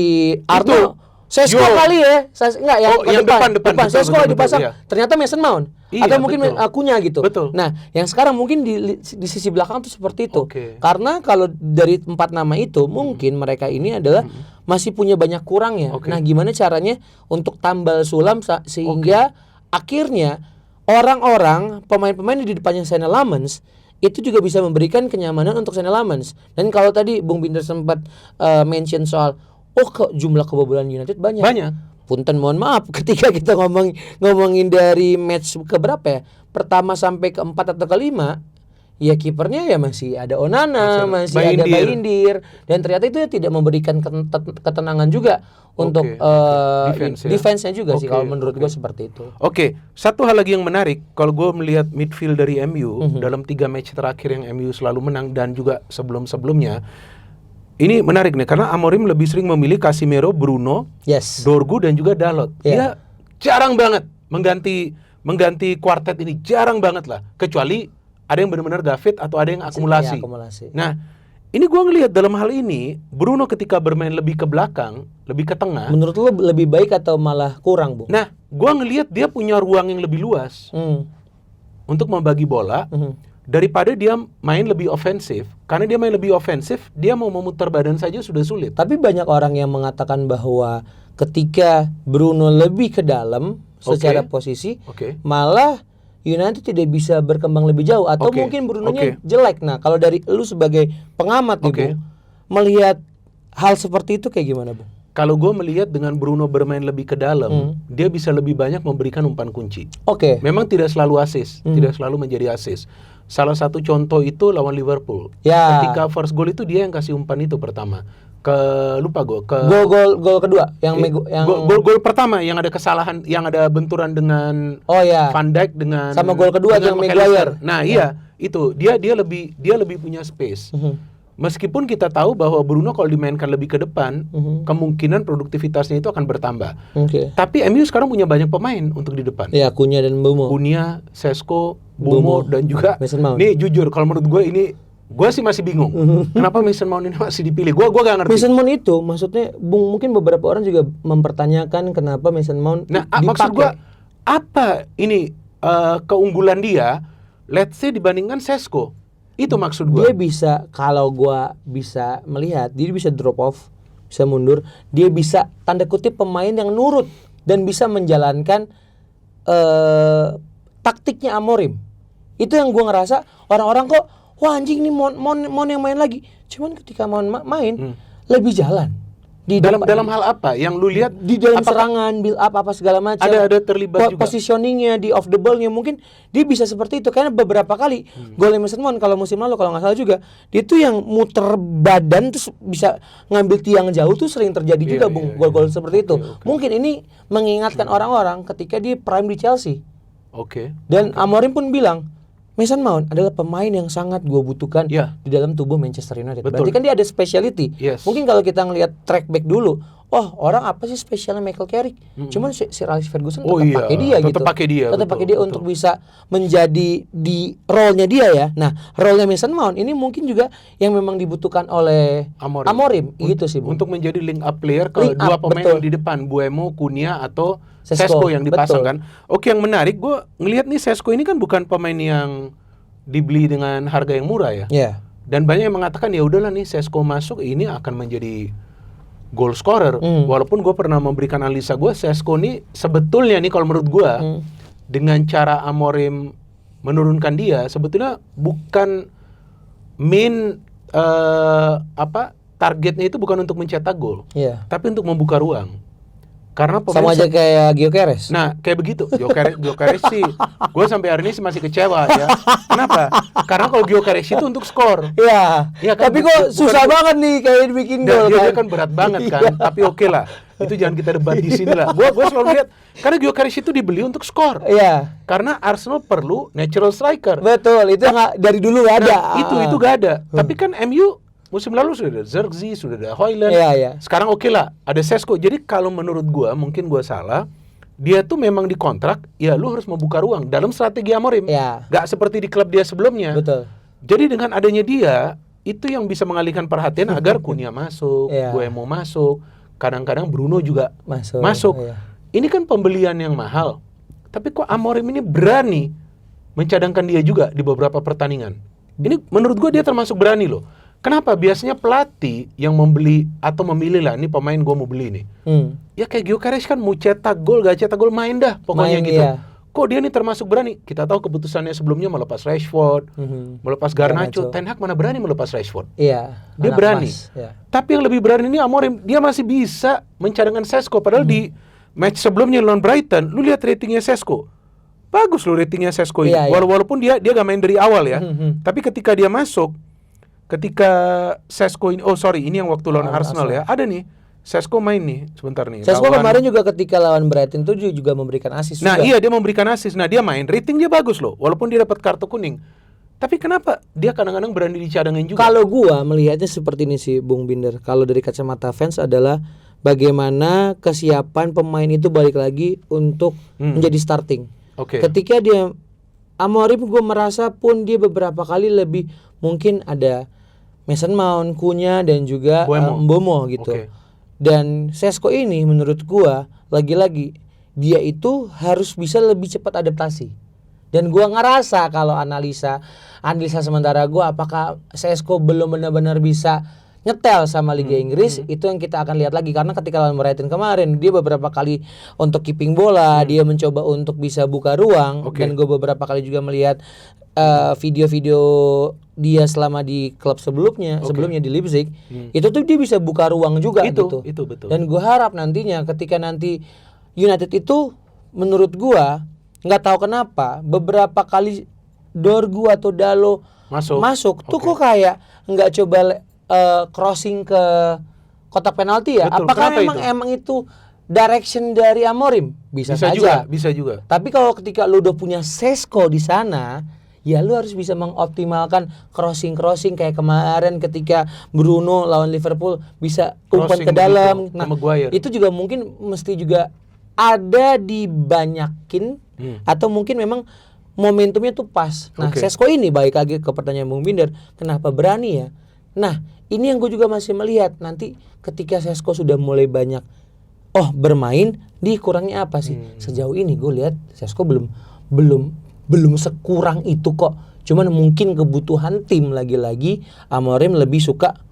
Arnold Sesko kali ya. Enggak, yang depan. Sesko dipasang. Ternyata Mason Mount. Atau mungkin akunya gitu. Nah, yang sekarang mungkin di sisi belakang tuh seperti itu. Karena kalau dari 4 nama itu mungkin mereka ini adalah masih punya banyak kurangnya. Nah, gimana caranya untuk tambal sulam sehingga akhirnya orang-orang pemain-pemain di depannya Senne Lammens itu juga bisa memberikan kenyamanan untuk Senne Lammens. Dan kalau tadi Bung Binder sempat mention soal jumlah kebobolan United banyak. Punten, mohon maaf ketika kita ngomongin dari match ke berapa ya? Pertama sampai ke 4 atau ke 5 ya kipernya ya masih ada Onana, masih ada Bayindir, dan ternyata itu ya tidak memberikan ketenangan juga untuk defense-nya juga sih kalau menurut gue seperti itu. Satu hal lagi yang menarik kalau gue melihat midfield dari MU dalam 3 match terakhir yang MU selalu menang dan juga sebelum-sebelumnya. Ini menarik nih karena Amorim lebih sering memilih Casemiro, Bruno, Dorgu dan juga Dalot. Dia jarang banget mengganti kuartet ini, jarang banget lah, kecuali ada yang benar-benar gak fit atau ada yang akumulasi. Nah, ini gue ngelihat dalam hal ini Bruno ketika bermain lebih ke belakang, lebih ke tengah. Menurut lo lebih baik atau malah kurang, Bung? Nah, gue ngelihat dia punya ruang yang lebih luas untuk membagi bola daripada dia main lebih ofensif. Karena dia main lebih ofensif, dia mau memutar badan saja sudah sulit. Tapi banyak orang yang mengatakan bahwa ketika Bruno lebih ke dalam secara posisi, malah United tidak bisa berkembang lebih jauh atau mungkin Bruno-nya jelek. Nah, kalau dari lu sebagai pengamat nih, Bung, melihat hal seperti itu kayak gimana, Bung? Kalau gue melihat dengan Bruno bermain lebih ke dalam, dia bisa lebih banyak memberikan umpan kunci. Memang tidak selalu assist, tidak selalu menjadi assist. Salah satu contoh itu lawan Liverpool. Ketika first goal itu dia yang kasih umpan itu pertama. Gol kedua yang gol pertama yang ada kesalahan, yang ada benturan dengan Van Dijk dengan sama gol kedua yang Maguire. Nah, itu dia lebih punya space. Meskipun kita tahu bahwa Bruno kalau dimainkan lebih ke depan, kemungkinan produktivitasnya itu akan bertambah. Tapi MU sekarang punya banyak pemain untuk di depan. Ya, Cunha dan Mbeumo. Cunha, Sesko, Mbeumo dan juga Mason Mount. Nih jujur kalau menurut gue sih masih bingung. Kenapa Mason Mount ini masih dipilih? Gue gak ngerti. Mason Mount itu maksudnya, Bung, mungkin beberapa orang juga mempertanyakan kenapa Mason Mount dipakai. Maksud gue apa ini keunggulan dia? Let's say dibandingkan Sesko. Itu maksud gue. Dia bisa, kalau gue bisa melihat, dia bisa drop off, bisa mundur. Dia bisa tanda kutip pemain yang nurut dan bisa menjalankan taktiknya Amorim. Itu yang gue ngerasa orang-orang kok, wah anjing nih Mon yang main lagi. Cuman ketika Mon main lebih jalan. Dalam hal apa yang lu lihat? Di dalam serangan, build up apa segala macam. Ada terlibat juga. Positioningnya di off the ball-nya mungkin dia bisa seperti itu. Karena beberapa kali gol Mason Mount kalau musim lalu kalau nggak salah juga, dia tuh yang muter badan terus bisa ngambil tiang jauh tuh sering terjadi juga, Bung. Gol-gol seperti itu. Mungkin ini mengingatkan orang-orang ketika dia prime di Chelsea. Dan Amorim pun bilang, Mason Mount adalah pemain yang sangat gue butuhkan di dalam tubuh Manchester United. Berarti kan dia ada speciality. Mungkin kalau kita ngelihat track back dulu, orang apa sih spesialnya Michael Carrick? Cuman Sir Alex Ferguson tetap pakai dia gitu. Tetap pakai dia untuk bisa menjadi di role-nya dia ya. Nah, role-nya Mason Mount ini mungkin juga yang memang dibutuhkan oleh Amorim gitu sih, Bung. Untuk menjadi link up player ke dua pemain yang di depan, Mbeumo, Cunha atau Sesko yang dipasang kan. Yang menarik gue ngelihat nih Sesko ini kan bukan pemain yang dibeli dengan harga yang murah ya. Dan banyak yang mengatakan ya udahlah nih Sesko masuk ini akan menjadi goal scorer. Walaupun gue pernah memberikan analisa gue, Sesko ini sebetulnya nih kalau menurut gue dengan cara Amorim menurunkan dia sebetulnya bukan main targetnya itu bukan untuk mencetak gol, tapi untuk membuka ruang. Karena sama aja kayak Gyökeres. Nah, kayak begitu. Gyökeres sih, gue sampai hari ini masih kecewa ya. Kenapa? Karena kalau Gyökeres itu untuk skor. Iya. Kan, tapi kok susah banget nih kayak bikin gol kan. Dia kan berat banget kan. Tapi oke lah. Itu jangan kita debat di sini lah. Gue selalu lihat karena Gyökeres itu dibeli untuk skor. Karena Arsenal perlu natural striker. Betul. Itu dari dulu gak ada. Itu gak ada. Tapi kan MU musim lalu sudah ada Zirkzee, sudah ada Højlund. Sekarang oke lah, ada Sesko. Jadi kalau menurut gua, mungkin gua salah, dia tuh memang dikontrak, ya lu harus membuka ruang dalam strategi Amorim. Gak seperti di klub dia sebelumnya. Betul. Jadi dengan adanya dia, itu yang bisa mengalihkan perhatian agar Cunha masuk, Mbeumo masuk, kadang-kadang Bruno juga masuk. Ini kan pembelian yang mahal. Tapi kok Amorim ini berani mencadangkan dia juga di beberapa pertandingan. Ini menurut gua dia termasuk berani loh. Kenapa? Biasanya pelatih yang membeli atau memilih lah, ini pemain gue mau beli nih. Ya kayak Gyökeres kan mau cetak gol, gak cetak gol, main dah pokoknya gitu. Kok dia nih termasuk berani? Kita tahu keputusannya sebelumnya melepas Rashford, melepas Garnacho. Ten Hag mana berani melepas Rashford? Dia berani. Tapi yang lebih berani ini Amorim, dia masih bisa mencadangkan Sesko. Padahal di match sebelumnya lawan Brighton, lu lihat ratingnya Sesko. bagus loh ratingnya Šeško ini. Iya, iya. Walaupun dia gak main dari awal ya. Tapi ketika dia masuk, ketika Šeško ini, ini yang waktu lawan Arsenal ya. Ada nih, Šeško main nih sebentar nih. Šeško kemarin juga ketika lawan Brighton tuh juga memberikan assist Nah juga. iya, dia memberikan assist. Nah dia main, rating dia bagus loh. Walaupun dia dapat kartu kuning. Tapi kenapa dia kadang-kadang berani dicadangin juga? Kalau gua melihatnya seperti ini sih Bung Binder. Kalau dari kacamata fans adalah bagaimana kesiapan pemain itu balik lagi untuk menjadi starting. Oke. Ketika dia Amorim, gue merasa pun dia beberapa kali lebih mungkin ada Mason Mount, Cunha dan juga Mbeumo gitu. Oke. Dan Šeško ini menurut gua lagi-lagi dia itu harus bisa lebih cepat adaptasi. Dan gua ngerasa kalau analisa sementara gua apakah Šeško belum benar-benar bisa nyetel sama Liga Inggris, itu yang kita akan lihat lagi. Karena ketika lawan Brighton kemarin dia beberapa kali untuk keeping bola, dia mencoba untuk bisa buka ruang. Dan gue beberapa kali juga melihat video-video dia selama di klub sebelumnya di Leipzig, itu tuh dia bisa buka ruang juga gitu. Itu betul. Dan gue harap nantinya ketika nanti United itu menurut gua nggak tahu kenapa beberapa kali Dorgu atau Dalo masuk tuh kok kayak nggak coba crossing ke kotak penalti ya. Betul. Apakah Kenapa emang itu direction dari Amorim? Bisa saja. Bisa juga. Tapi kalau ketika lu udah punya Šeško di sana, ya lu harus bisa mengoptimalkan crossing kayak kemarin ketika Bruno lawan Liverpool bisa umpan ke dalam. Nah, itu juga mungkin mesti juga ada dibanyakin atau mungkin memang momentumnya tuh pas. Nah, Šeško ini balik lagi ke pertanyaan Bung Binder, kenapa berani ya? Nah, ini yang gue juga masih melihat nanti ketika Šeško sudah mulai banyak bermain, dikurangnya apa sih? Sejauh ini gue lihat Šeško belum sekurang itu kok. Cuman mungkin kebutuhan tim lagi-lagi Amorim lebih suka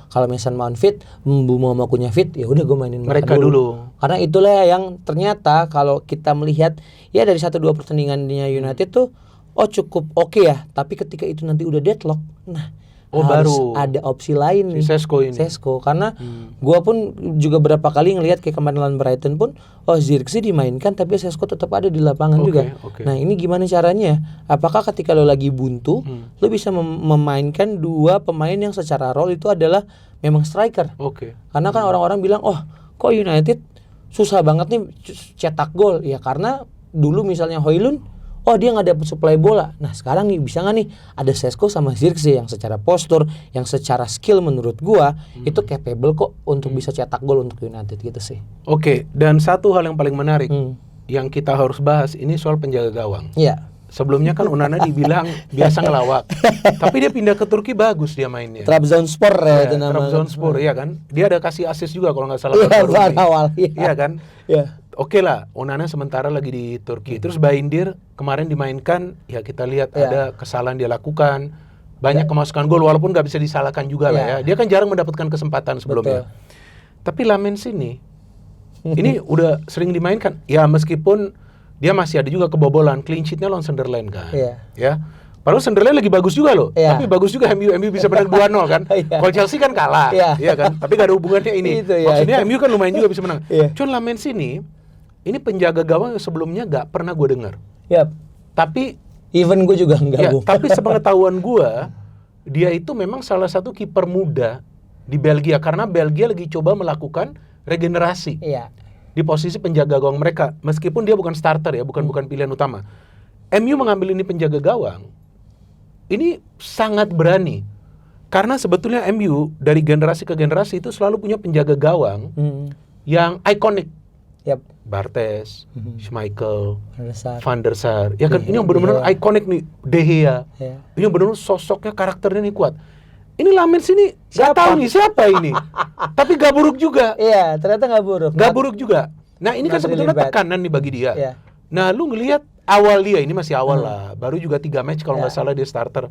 kalau Mason Mount fit, Mbeumo sama Cunha fit, ya udah gue mainin mereka dulu. Karena itulah yang ternyata kalau kita melihat ya dari 1-2 pertandingannya United tuh cukup oke ya, tapi ketika itu nanti udah deadlock, nah harus baru ada opsi lain nih. Šeško Karena gua pun juga berapa kali ngelihat kayak kemarin lawan Brighton pun Zirkzee dimainkan tapi Šeško tetap ada di lapangan juga. Nah, ini gimana caranya? Apakah ketika lo lagi buntu lo bisa memainkan dua pemain yang secara role itu adalah memang striker? Karena kan orang-orang bilang kok United susah banget nih cetak gol. Ya karena dulu misalnya Højlund dia nggak dapat suplai bola. Nah sekarang nih bisa nggak nih ada Šeško sama Zirkzee yang secara postur, yang secara skill menurut gua itu capable kok untuk bisa cetak gol untuk United gitu sih. Dan satu hal yang paling menarik yang kita harus bahas ini soal penjaga gawang. Iya. Sebelumnya kan Onana dibilang biasa ngelawak, tapi dia pindah ke Turki bagus dia mainnya. Trabzonspor ya itu namanya. Trabzonspor ya kan. Dia ada kasih assist juga kalau nggak salah. Iya awal. Iya kan. Iya. Oke lah, Onana sementara lagi di Turki. Terus Bayindir kemarin dimainkan, ya kita lihat ada kesalahan dia lakukan, banyak kemasukan gol walaupun nggak bisa disalahkan juga lah ya. Dia kan jarang mendapatkan kesempatan sebelumnya. Tapi Lamens ini udah sering dimainkan. Ya meskipun dia masih ada juga kebobolan, clean sheet-nya lawan Sunderland kan. Ya. Padahal Sunderland lagi bagus juga loh. Tapi bagus juga MU bisa menang 2-0 kan. Kalau Chelsea kan kalah, iya kan. Tapi gak ada hubungannya ini. Maksudnya MU kan lumayan juga bisa menang. Cuman Lamens ini penjaga gawang yang sebelumnya gak pernah gue dengar. Tapi even gue juga enggak. Tapi sepengetahuan gue, dia itu memang salah satu kiper muda di Belgia karena Belgia lagi coba melakukan regenerasi di posisi penjaga gawang mereka. Meskipun dia bukan starter ya, bukan pilihan utama. MU mengambil ini penjaga gawang. Ini sangat berani. Karena sebetulnya MU dari generasi ke generasi itu selalu punya penjaga gawang yang ikonik. Bartes, Schmeichel, Van der Sar. Ya kan ini yang benar-benar ikonik nih, De Gea. Ini yang benar-benar sosoknya, karakternya nih kuat. Ini Lamens ini nggak tahu nih siapa ini. Tapi gak buruk juga. Iya, ternyata gak buruk. Gak buruk juga. Nah, ini kan sebetulnya tekanan nih bagi dia. Nah, lu ngelihat awal dia, ini masih awal lah. Baru juga 3 match kalau nggak salah dia starter.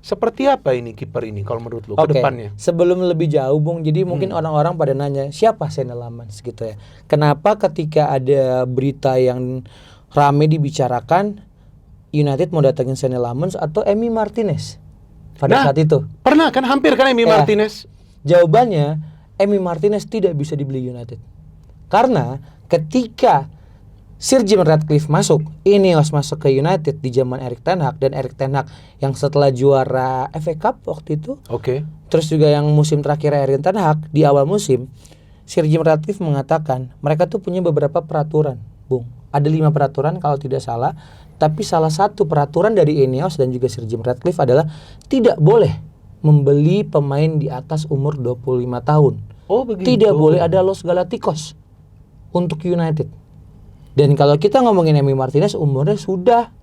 Seperti apa ini kiper ini kalau menurut lu ke depannya? Sebelum lebih jauh Bung, jadi mungkin orang-orang pada nanya siapa Senne Lammens gitu ya. Kenapa ketika ada berita yang rame dibicarakan United mau datangin Senne Lammens atau Emi Martinez pada saat itu? Pernah kan hampir kan Emi Martinez. Jawabannya Emi Martinez tidak bisa dibeli United. Karena ketika Sir Jim Ratcliffe masuk, Ineos masuk ke United di zaman Erik ten Hag, dan Erik ten Hag yang setelah juara FA Cup waktu itu, terus juga yang musim terakhir Erik ten Hag di awal musim, Sir Jim Ratcliffe mengatakan mereka tuh punya beberapa peraturan, Bung. Ada 5 peraturan kalau tidak salah, tapi salah satu peraturan dari Ineos dan juga Sir Jim Ratcliffe adalah tidak boleh membeli pemain di atas umur 25 tahun. Oh begitu. Tidak boleh ada Los Galacticos untuk United. Dan kalau kita ngomongin Emi Martinez umurnya sudah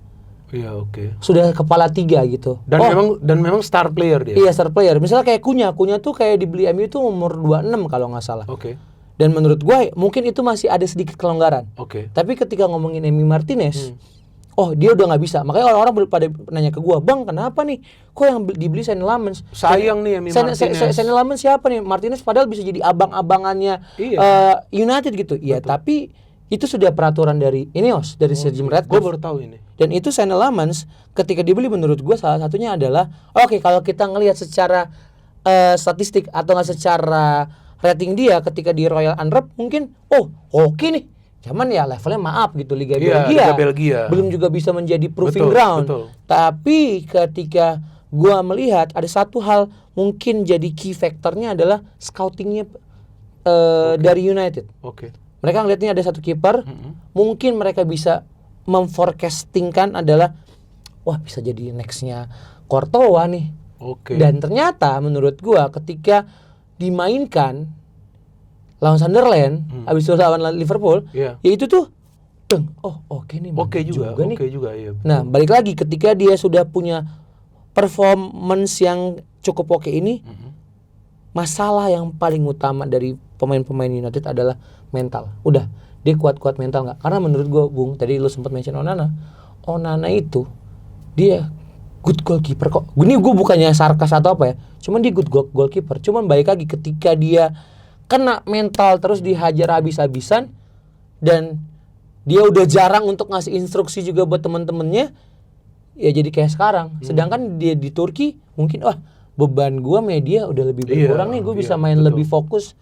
sudah kepala 3 gitu. Dan memang star player dia. Iya, star player. Misalnya kayak Cunha tuh kayak dibeli MU tuh umur 26 kalau nggak salah. Dan menurut gue mungkin itu masih ada sedikit kelonggaran. Tapi ketika ngomongin Emi Martinez, dia udah nggak bisa. Makanya orang-orang pada nanya ke gue, Bang, kenapa nih? Kok yang dibeli Sonny Lamens? Sayang nih Emi Martinez. Sonny Lamens siapa nih? Martinez padahal bisa jadi abang-abangannya United gitu. Iya, tapi itu sudah peraturan dari Ineos, dari Sir Jim Ratcliffe. Gue baru tahu ini. Dan itu Sonny Lamens ketika dibeli menurut gue salah satunya adalah kalau kita ngelihat secara statistik atau nggak secara rating dia ketika di Royal Antwerp mungkin nih. Cuman ya levelnya maaf gitu Liga Belgia. Belum juga bisa menjadi proving ground. Betul. Tapi ketika gue melihat ada satu hal mungkin jadi key factornya adalah scoutingnya dari United. Mereka ngeliatnya ada satu kiper, mungkin mereka bisa memforecastingkan adalah bisa jadi nextnya Courtois nih. Dan ternyata menurut gua ketika dimainkan lawan Sunderland, habis itu lawan Liverpool, ya itu tuh nih juga, iya. Nah, balik lagi ketika dia sudah punya performance yang cukup oke ini, masalah yang paling utama dari pemain-pemain United adalah mental. Udah, dia kuat-kuat mental nggak? Karena menurut gue, Bung, tadi lu sempat mention Onana itu dia good goalkeeper kok. Gue bukannya sarkas atau apa ya, cuman dia good goalkeeper. Cuman balik lagi ketika dia kena mental terus dihajar habis-habisan dan dia udah jarang untuk ngasih instruksi juga buat temen-temennya, ya jadi kayak sekarang. Sedangkan dia di Turki mungkin beban gue media udah lebih berkurang nih, gue bisa main lebih fokus.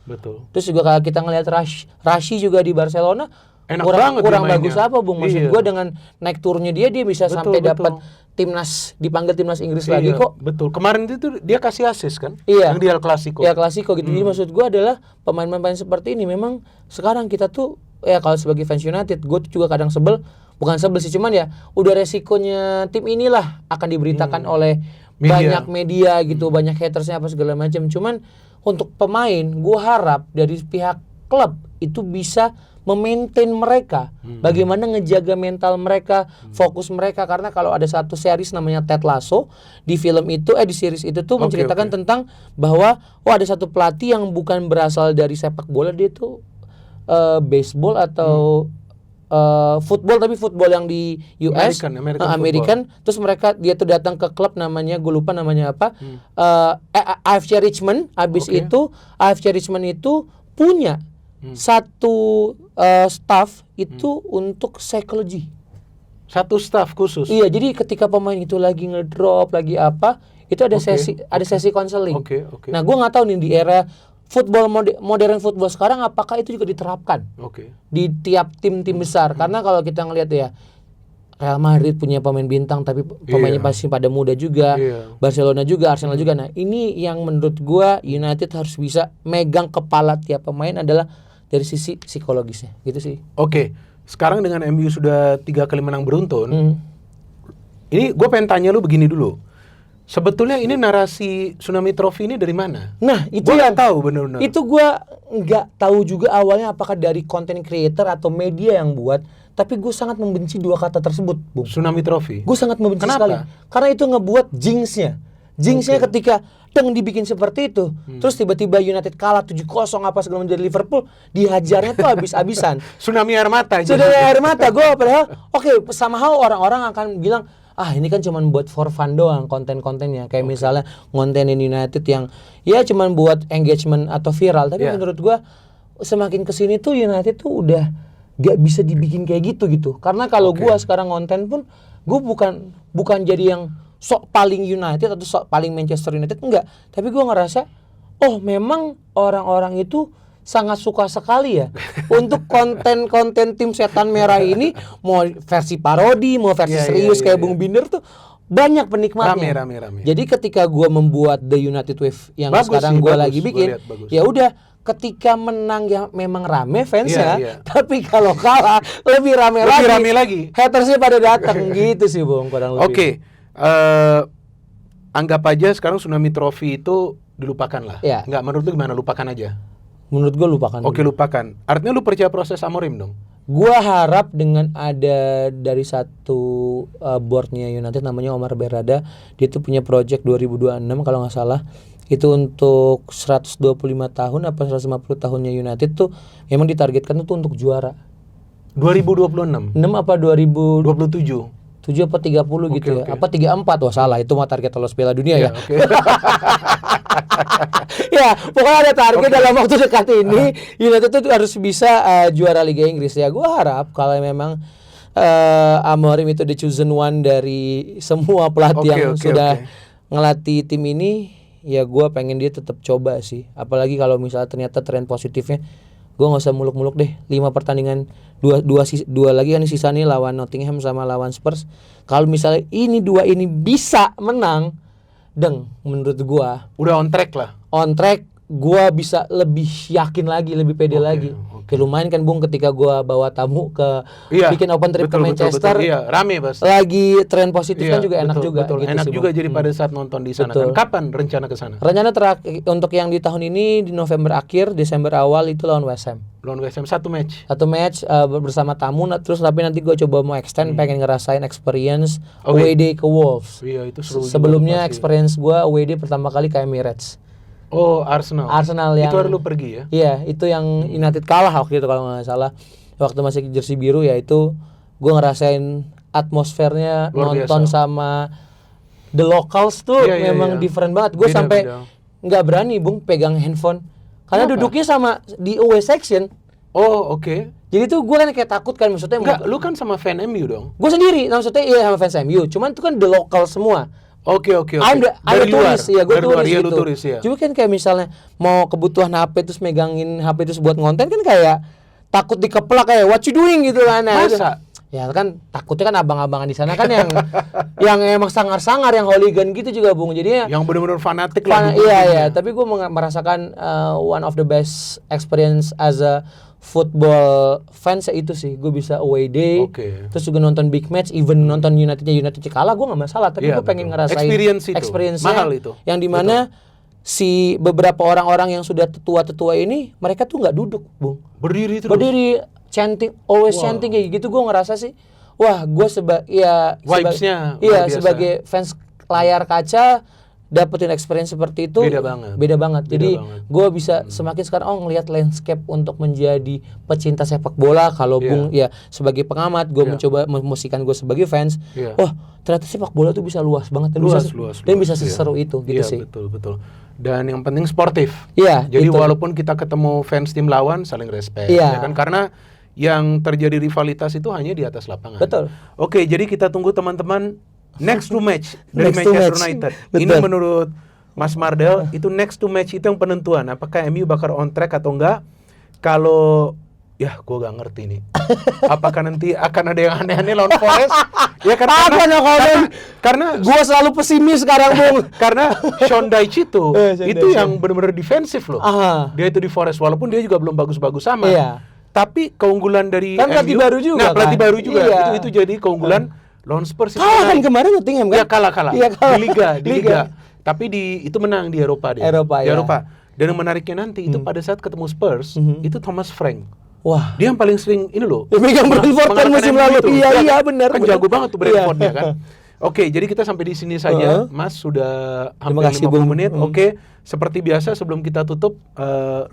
Terus juga kalau kita ngelihat Rashi juga di Barcelona kurang bagus apa, Bung? Maksud gue dengan naik turunnya dia bisa sampai dapat timnas, dipanggil timnas Inggris lagi kok. Betul. Kemarin itu dia kasih assist kan? Yang di El Clasico. Ya Clasico gitu. Jadi maksud gue adalah pemain-pemain seperti ini memang sekarang kita tuh kalau sebagai fans United gue tuh juga kadang bukan sebel sih, cuman ya udah resikonya tim inilah akan diberitakan oleh banyak media gitu, banyak hatersnya apa segala macam. Cuman untuk pemain, gue harap dari pihak klub itu bisa memaintain mereka, bagaimana ngejaga mental mereka, fokus mereka. Karena kalau ada satu series namanya Ted Lasso, di film itu di series itu tuh menceritakan tentang bahwa ada satu pelatih yang bukan berasal dari sepak bola, dia tuh baseball atau football, tapi football yang di US, American. Terus dia tuh datang ke klub namanya, gue lupa namanya apa, AFC Richmond. Abis itu AFC Richmond itu punya satu staff itu untuk psikologi. Satu staff khusus. Iya, jadi ketika pemain itu lagi ngedrop, lagi apa, itu ada sesi konseling. Nah, gue nggak tahu nih di era football modern football sekarang apakah itu juga diterapkan di tiap tim besar. Karena kalau kita ngelihat ya, Real Madrid punya pemain bintang tapi pemainnya pasti pada muda juga, Barcelona juga, Arsenal juga. Nah, ini yang menurut gua United harus bisa megang kepala tiap pemain adalah dari sisi psikologisnya, gitu sih. Sekarang dengan MU sudah 3 kali menang beruntun, ini gue pengen tanya lu begini dulu. Sebetulnya ini narasi Tsunami Trophy ini dari mana? Nah, itu gue nggak tahu benar-benar. Itu gue nggak tahu juga awalnya apakah dari content creator atau media yang buat. Tapi gue sangat membenci 2 kata tersebut, Bung. Tsunami Trophy. Gue sangat membenci Kenapa? sekali. Karena itu ngebuat jinxnya ketika dibikin seperti itu, terus tiba-tiba United kalah 7-0 apa segala macam dari Liverpool, dihajarnya tuh habis-habisan. Tsunami air mata. Tsunami air mata. Gue padahal somehow orang-orang akan bilang, ini kan cuma buat for fun doang konten-kontennya. Kayak misalnya ngontenin United yang ya cuma buat engagement atau viral. Tapi menurut gue semakin kesini tuh United tuh udah gak bisa dibikin kayak gitu. Karena kalau gue sekarang ngonten pun, gue bukan jadi yang sok paling United atau sok paling Manchester United, enggak. Tapi gue ngerasa, memang orang-orang itu sangat suka sekali ya untuk konten-konten tim setan merah ini, mau versi parodi, mau versi serius kayak Bung Binder tuh banyak penikmatnya. Rame. Jadi ketika gua membuat The United Wave yang sekarang gua lagi bikin, ya udah ketika menang ya memang rame fansnya, tapi kalau kalah lebih rame lagi. Hatersnya pada datang gitu sih Bung, kurang lebih. Oke. Anggap aja sekarang Tsunami Trophy itu dilupakan lah. Nggak, menurut lu gimana? Lupakan aja. Menurut gue lupakan. Oke, lupakan. Artinya lu percaya proses Amorim dong? Gua harap dengan ada dari satu boardnya United namanya Omar Berrada, dia tuh punya project 2026 kalau nggak salah. Itu untuk 125 tahun apa 150 tahunnya United tuh memang ditargetkan itu untuk juara. 2026? 6 apa 2027? 7 apa 30 gitu ya. Apa 34? Wah salah, itu mah target lolos Piala Dunia ya. Ya, pokoknya ada target dalam waktu dekat ini United itu harus bisa juara Liga Inggris ya. Gua harap kalau memang Amorim itu the chosen one dari semua pelatih yang sudah ngelatih tim ini, ya gua pengen dia tetap coba sih. Apalagi kalau misalnya ternyata tren positifnya, gue nggak usah muluk-muluk deh. 5 pertandingan, dua lagi kan sisa nih lawan Nottingham sama lawan Spurs. Kalau misalnya ini dua ini bisa menang, menurut gue udah on track lah. On track, gue bisa lebih yakin lagi, lebih pede lagi. Kayak lumayan kan Bung ketika gue bawa tamu ke bikin open trip ke Manchester. Iya, rame pasti. Lagi tren positif kan juga enak juga. Betul. Gitu enak sih, juga Bung. jadi pada saat nonton di sana kan. Kapan rencana ke sana? Rencana terakhir untuk yang di tahun ini di November akhir, Desember awal itu lawan West Ham. Lawan West Ham satu match bersama tamu, terus tapi nanti gue coba mau extend, pengen ngerasain experience away day ke Wolves. Iya, itu seru. Sebelumnya experience gue away day pertama kali ke Emirates. Oh, Arsenal yang itu lu pergi ya? Iya, itu yang United kalah waktu itu kalau nggak salah. Waktu masih jersey biru ya, itu gue ngerasain atmosfernya nonton sama the locals tuh memang different banget. Gue sampai nggak berani Bung pegang handphone karena duduknya sama di away section. Oh, oke. Jadi tuh gue kan kayak takut kan, maksudnya enggak, lu kan sama fan MU dong? Gue sendiri, maksudnya iya sama fans MU. Cuman itu kan the local semua. Oke. Ada turis, ya gue turis gitu. Turis, ya. Cuma kan kayak misalnya mau kebutuhan HP terus megangin HP terus buat konten kan kayak takut dikeplak kayak what you doing gitu kan. Masa? Ya kan takutnya kan abang-abangan di sana kan yang emang sangar-sangar, yang hooligan gitu juga Bung. Jadi yang benar-benar fanatik lah. Iya, tapi gue merasakan one of the best experience as a football fans itu sih. Gue bisa away day, terus juga nonton big match, even nonton United kalah gue nggak masalah, tapi gue pengen ngerasain experience mahal itu, yang dimana si beberapa orang-orang yang sudah tetua-tetua ini mereka tuh nggak duduk Bung, berdiri chanting, always chanting kayak gitu. Gue ngerasa sih, wah gue vibes-nya sebagai fans layar kaca dapetin experience seperti itu beda banget. Jadi gue bisa semakin sekarang ngelihat landscape untuk menjadi pecinta sepak bola. Kalau Bung ya sebagai pengamat, gue mencoba memosikan gue sebagai fans. Wah ternyata sepak bola tuh bisa luas banget dan bisa seseru itu gitu sih. Betul. Dan yang penting sportif. Jadi walaupun kita ketemu fans tim lawan saling respect, ya kan, karena yang terjadi rivalitas itu hanya di atas lapangan. Betul. Oke, jadi kita tunggu teman-teman next to match dari Manchester United. Ini menurut Mas Mardel itu next to match itu yang penentuan apakah MU bakal on track atau enggak. Kalau ya gue gak ngerti nih. Apakah nanti akan ada yang aneh-aneh lawan Forest? Ya karena gue selalu pesimis sekarang Bung. Karena Sean Dyche itu yang benar-benar defensif loh. Dia itu di Forest walaupun dia juga belum bagus-bagus sama. Tapi keunggulan dari kan pelatih baru juga. Pelatih baru juga. Itu jadi keunggulan lawan Spurs. Kalah kan kemarin Nottingham kan? Ya kalah. Di Liga. Tapi itu menang di Eropa dia. Di Eropa. Dan yang menariknya nanti itu pada saat ketemu Spurs, itu Thomas Frank. Wah, dia yang paling sering ini loh. Dia megang Brentford kan musim lalu. Iya benar. Kan jago banget tuh Brentford-nya kan. Oke, jadi kita sampai di sini saja. Mas sudah hampir 50 menit. Oke, seperti biasa sebelum kita tutup,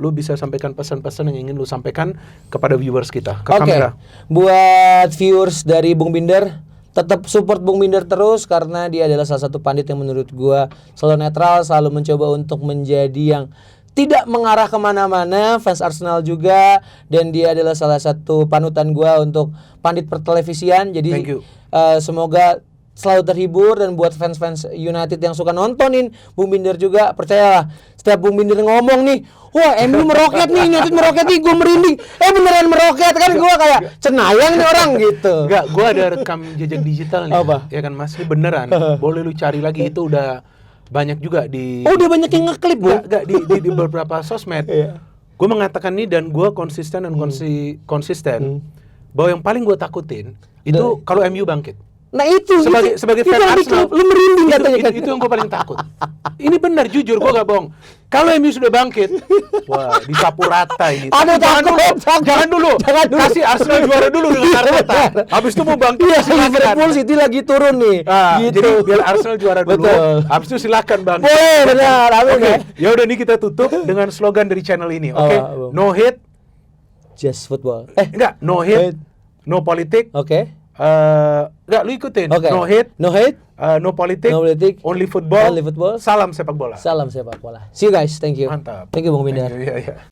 lu bisa sampaikan pesan-pesan yang ingin lu sampaikan kepada viewers kita. Ke kamera. Buat viewers dari Bung Binder, tetap support Bung Binder terus karena dia adalah salah satu pandit yang menurut gua selalu netral, selalu mencoba untuk menjadi yang tidak mengarah kemana-mana, fans Arsenal juga, dan dia adalah salah satu panutan gua untuk pandit pertelevisian. Jadi semoga selalu terhibur, dan buat fans-fans United yang suka nontonin Bung Binder juga, percayalah setiap Bung Binder ngomong nih, wah MU meroket nih, United meroket nih, gue merinding. Beneran meroket kan, gue kayak cenayang nih orang gitu. Enggak, gue ada rekam jejak digital nih. Apa? Ya kan Mas, ini beneran. Boleh lu cari lagi, itu udah banyak juga di. Oh, udah banyak yang ngeklip, Bu. Enggak, di beberapa sosmed. Gue mengatakan ini dan gue konsisten dan konsisten bahwa yang paling gue takutin itu kalau MU bangkit. Nah itu sebagai itu fan yang Arsenal, lu merinding katanya kan. Itu yang gue paling takut. Ini benar, jujur gue gak bohong. Kalau MU sudah bangkit, wah disapu rata ini. Aduh, Jangan dulu. Kasih Arsenal juara dulu dengan Arteta. Habis itu mau bangkit, silakan. Liverpool City lagi turun nih. Gitu. Jadi biar Arsenal juara dulu. Habis itu silakan bangkit. Boleh, benar. Oke. Ya udah, nih kita tutup dengan slogan dari channel ini. Oke. No hate, just football. Enggak, no hate, no politik. Oke. Enggak, lu ikutin. Okay. No hate, no no politik, only football. Salam sepak bola. Salam sepak bola. See you guys, thank you. Mantap. Thank you Bung Binder. Iya.